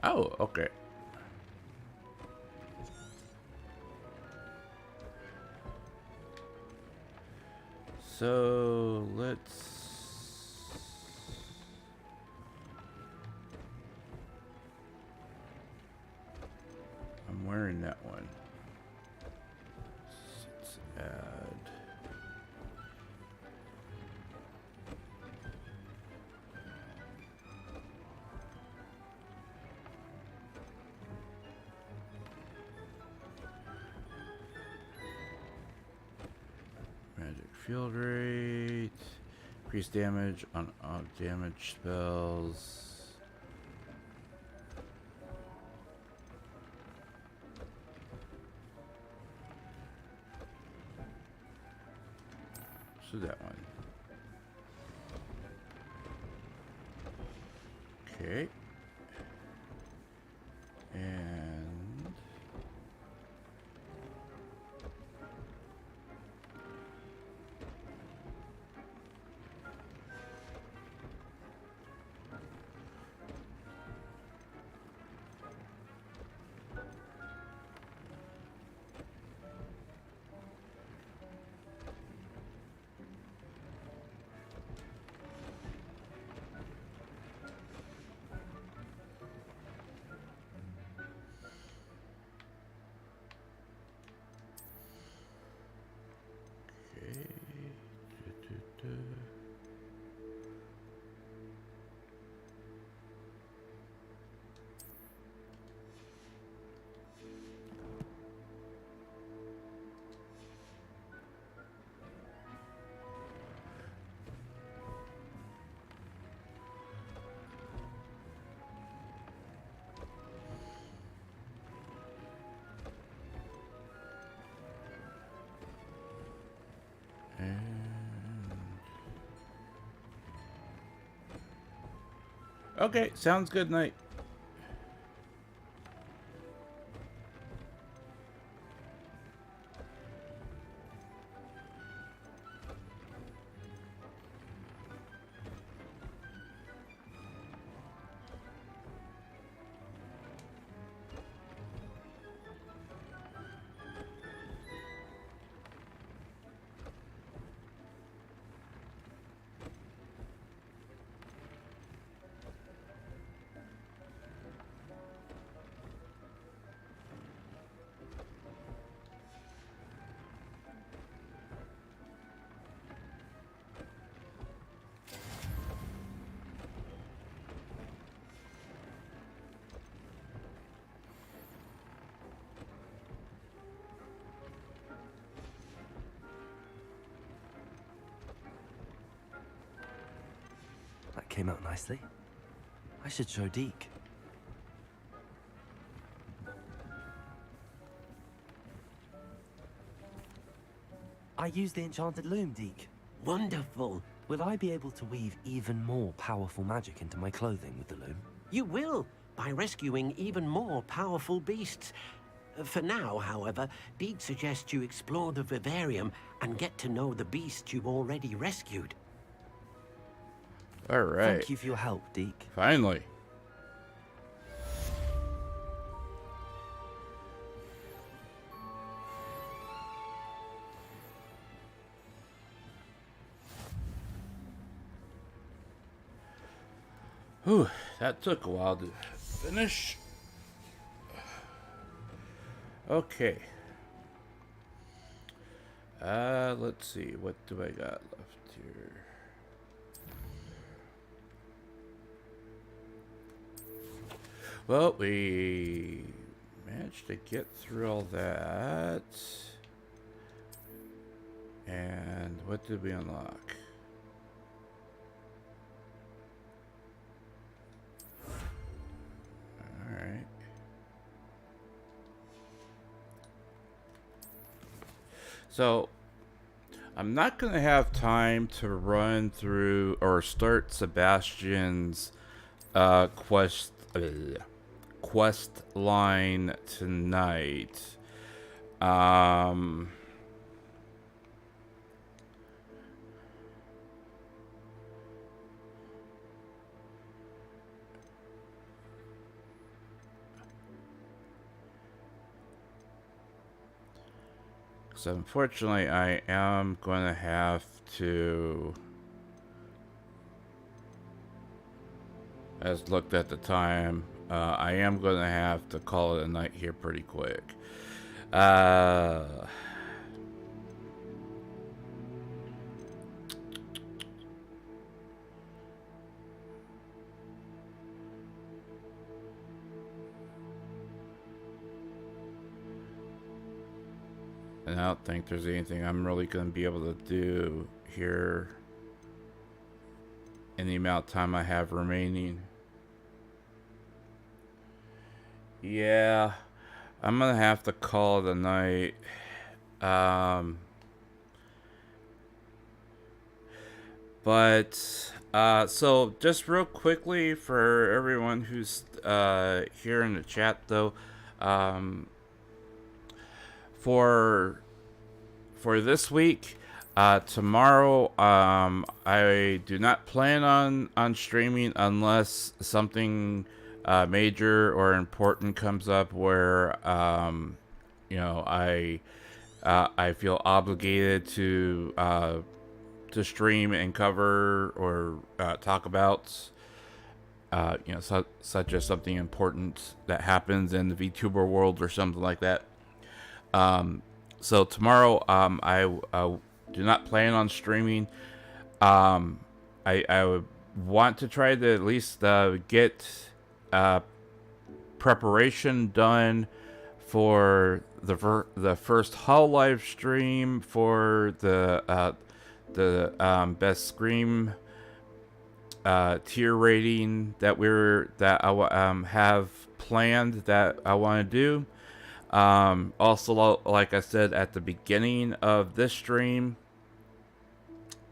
Oh, okay. So I'm wearing that one. Let's add. Magic field rate. Increase damage on all damage spells. So that one. Okay. And okay, sounds good, Knight. That came out nicely. I should show Deke. I used the enchanted loom, Deke. Wonderful. Will I be able to weave even more powerful magic into my clothing with the loom? You will, by rescuing even more powerful beasts. For now, however, Deke suggests you explore the vivarium and get to know the beasts you've already rescued. All right. Thank you for your help, Deke. Finally. Whew, that took a while to finish. Okay. Let's see. What do I got left here? Well, we managed managed to get through all that. And what did we unlock? Alright. So, I'm not going to have time to run through or start Sebastian's quest line tonight. So unfortunately, I am going to have to, as looked at the time, I am going to have to call it a night here pretty quick. And I don't think there's anything I'm really going to be able to do here in the amount of time I have remaining. Yeah, I'm going to have to call it a night. So just real quickly for everyone who's here in the chat though, for this week, tomorrow, I do not plan on streaming unless something major or important comes up where you know, I feel obligated to stream and cover or talk about you know, such as something important that happens in the VTuber world or something like that. So tomorrow, I do not plan on streaming. I would want to try to at least get preparation done for the first Hall live stream for the best Scream tier rating that I have planned that I want to do. Also, like I said at the beginning of this stream,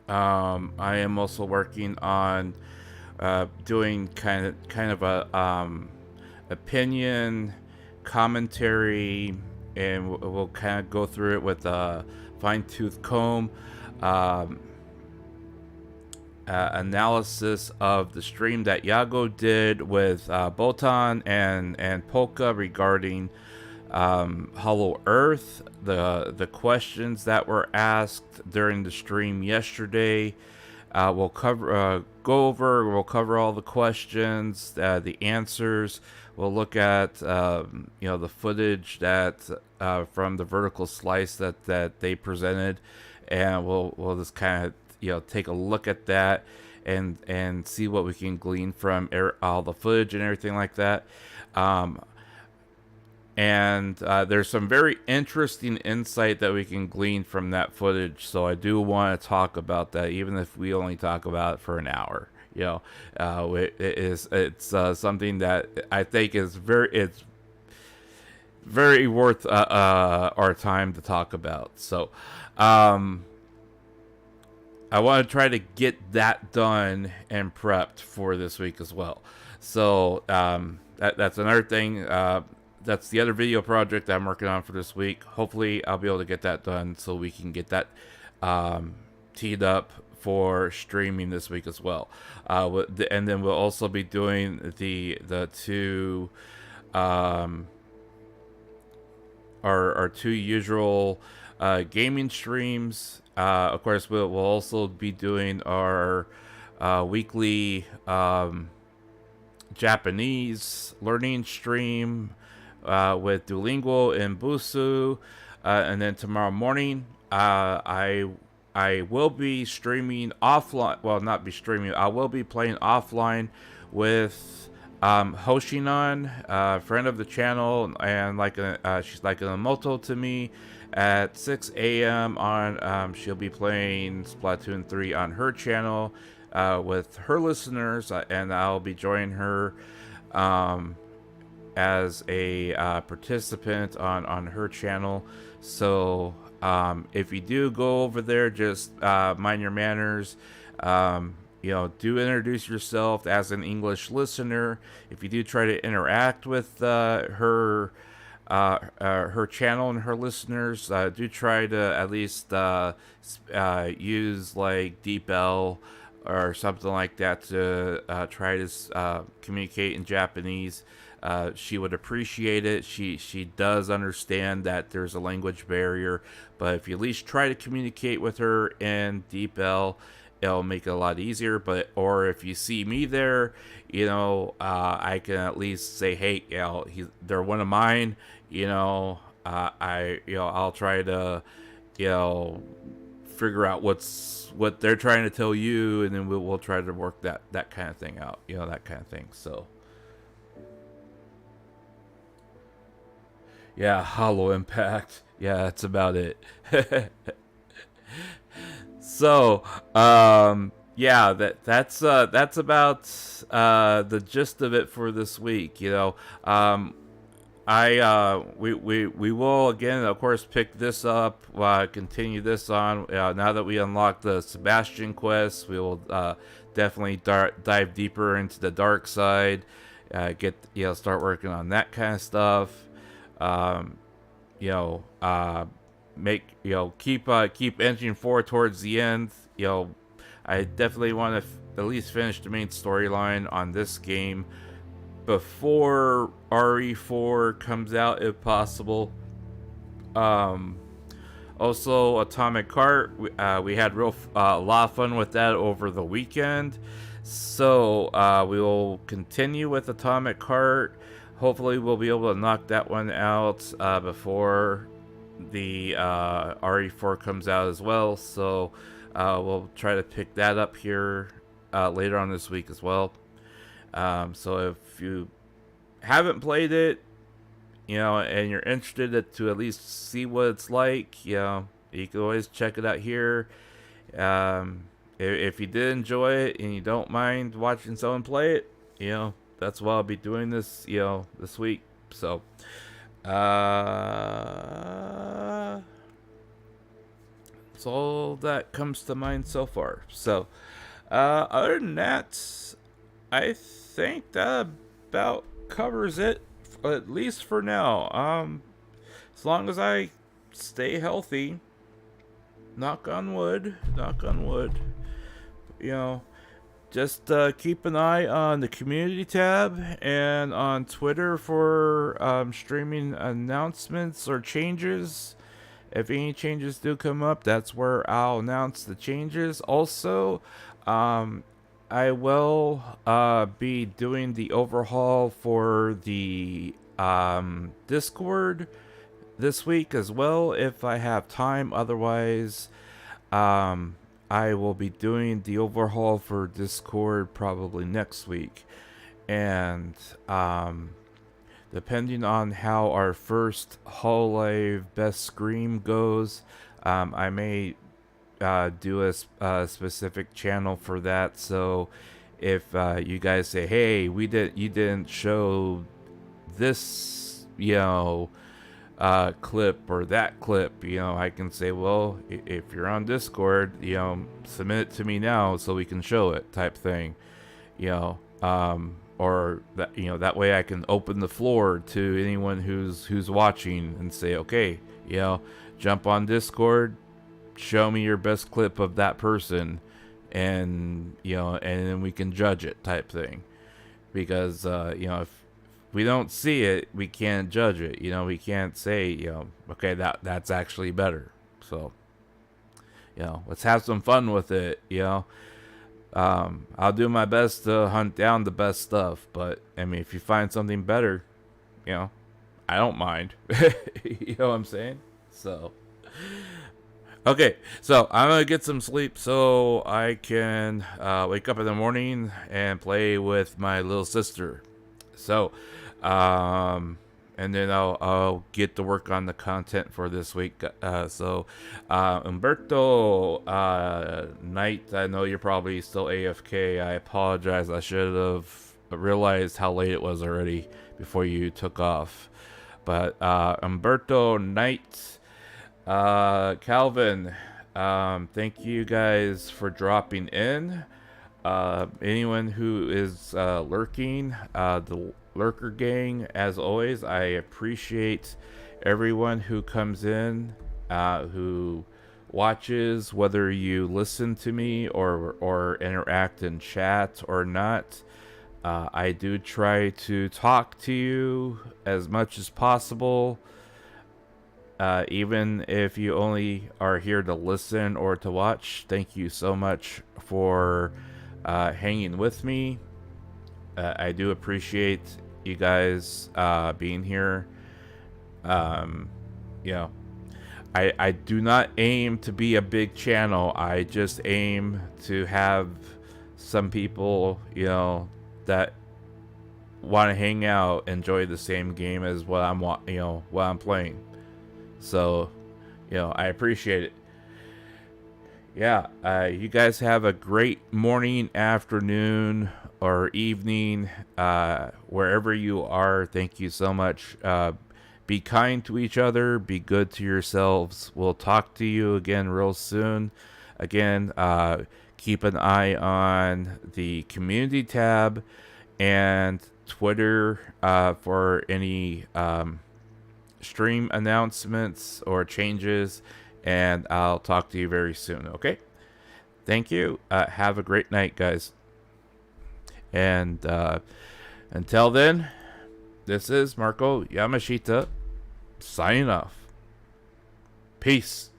I am also working on doing kind of a opinion commentary, and we'll kind of go through it with a fine-tooth comb analysis of the stream that Yago did with Botan and Polka regarding Hollow Earth, the questions that were asked during the stream yesterday. We'll cover all the questions, the answers. We'll look at you know, the footage that from the vertical slice that they presented, and we'll just kind of, you know, take a look at that and see what we can glean from all the footage and everything like that. And there's some very interesting insight that we can glean from that footage. So I do want to talk about that, even if we only talk about it for an hour. You know, it's something that I think is very worth our time to talk about. So I want to try to get that done and prepped for this week as well. So that's another thing. That's the other video project that I'm working on for this week. Hopefully, I'll be able to get that done so we can get that teed up for streaming this week as well. And then we'll also be doing the two our two usual gaming streams. Of course, we'll also be doing our weekly Japanese learning stream with Duolingo and Busu, and then tomorrow morning I will be streaming offline. Well, not be streaming. I will be playing offline with Hoshinon, friend of the channel, and she's like an immortal to me. At 6 a.m. on, she'll be playing Splatoon 3 on her channel with her listeners, and I'll be joining her as a participant on her channel. So if you do go over there, just mind your manners. Do introduce yourself as an English listener. If you do try to interact with her channel and her listeners, do try to at least use like Deep L or something like that to try to communicate in Japanese. She would appreciate it. She does understand that there's a language barrier, but if you at least try to communicate with her in Deep L, it'll make it a lot easier. Or if you see me there, I can at least say, hey, they're one of mine. I'll try to, figure out what they're trying to tell you, and then we'll try to work that kind of thing out. That kind of thing. So. Yeah, Hollow Impact. Yeah, that's about it. So, yeah, that's about the gist of it for this week. We will again, of course, pick this up, continue this on. Now that we unlock the Sebastian quest, we will definitely dive deeper into the dark side. Start working on that kind of stuff. Keep engine forward towards the end. I definitely want to at least finish the main storyline on this game before RE4 comes out, if possible. Also, Atomic Heart, we had a lot of fun with that over the weekend. So we will continue with Atomic Heart. Hopefully we'll be able to knock that one out before the RE4 comes out as well. So we'll try to pick that up here later on this week as well. So if you haven't played it, and you're interested to at least see what it's like, you can always check it out here. If you did enjoy it and you don't mind watching someone play it, that's why I'll be doing this, this week. So, that's all that comes to mind so far. So, other than that, I think that about covers it, at least for now. As long as I stay healthy, knock on wood, just keep an eye on the community tab and on Twitter for streaming announcements or changes. If any changes do come up, that's where I'll announce the changes. Also, I will be doing the overhaul for the Discord this week as well, if I have time. Otherwise, I will be doing the overhaul for Discord probably next week. And depending on how our first Hololive Best Scream goes, I may do a specific channel for that. So if you guys say, hey, you didn't show this, clip or that clip, I can say, well, if you're on Discord, submit it to me now so we can show it, type thing, or that, that way I can open the floor to anyone who's watching and say, okay, jump on Discord, show me your best clip of that person, and and then we can judge it, type thing. Because if we don't see it, we can't judge it. We can't say, okay, that's actually better. So, let's have some fun with it. I'll do my best to hunt down the best stuff, but I mean, if you find something better, I don't mind. You know what I'm saying? So, okay, so I'm gonna get some sleep so I can wake up in the morning and play with my little sister. So, and then I'll get to work on the content for this week. Umberto Knight, I know you're probably still AFK. I apologize. I should have realized how late it was already before you took off. But Umberto Knight, Calvin, thank you guys for dropping in. Anyone who is lurking, the Lurker Gang, as always, I appreciate everyone who comes in, who watches, whether you listen to me or interact in chat or not. I do try to talk to you as much as possible, even if you only are here to listen or to watch. Thank you so much for hanging with me. I do appreciate you guys being here. You know, I do not aim to be a big channel. I just aim to have some people, you know, that want to hang out, enjoy the same game as what I'm playing. So, you know, I appreciate it. Yeah, you guys have a great morning, afternoon, or evening, wherever you are. Thank you so much. Be kind to each other. Be good to yourselves. We'll talk to you again real soon. Again, keep an eye on the community tab and Twitter for any stream announcements or changes. And I'll talk to you very soon, okay? Thank you. Have a great night, guys. And until then, this is Marko Yamashita signing off. Peace.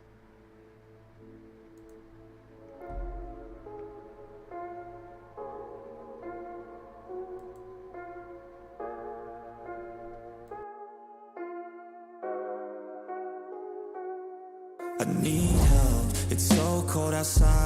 I need help, it's so cold outside.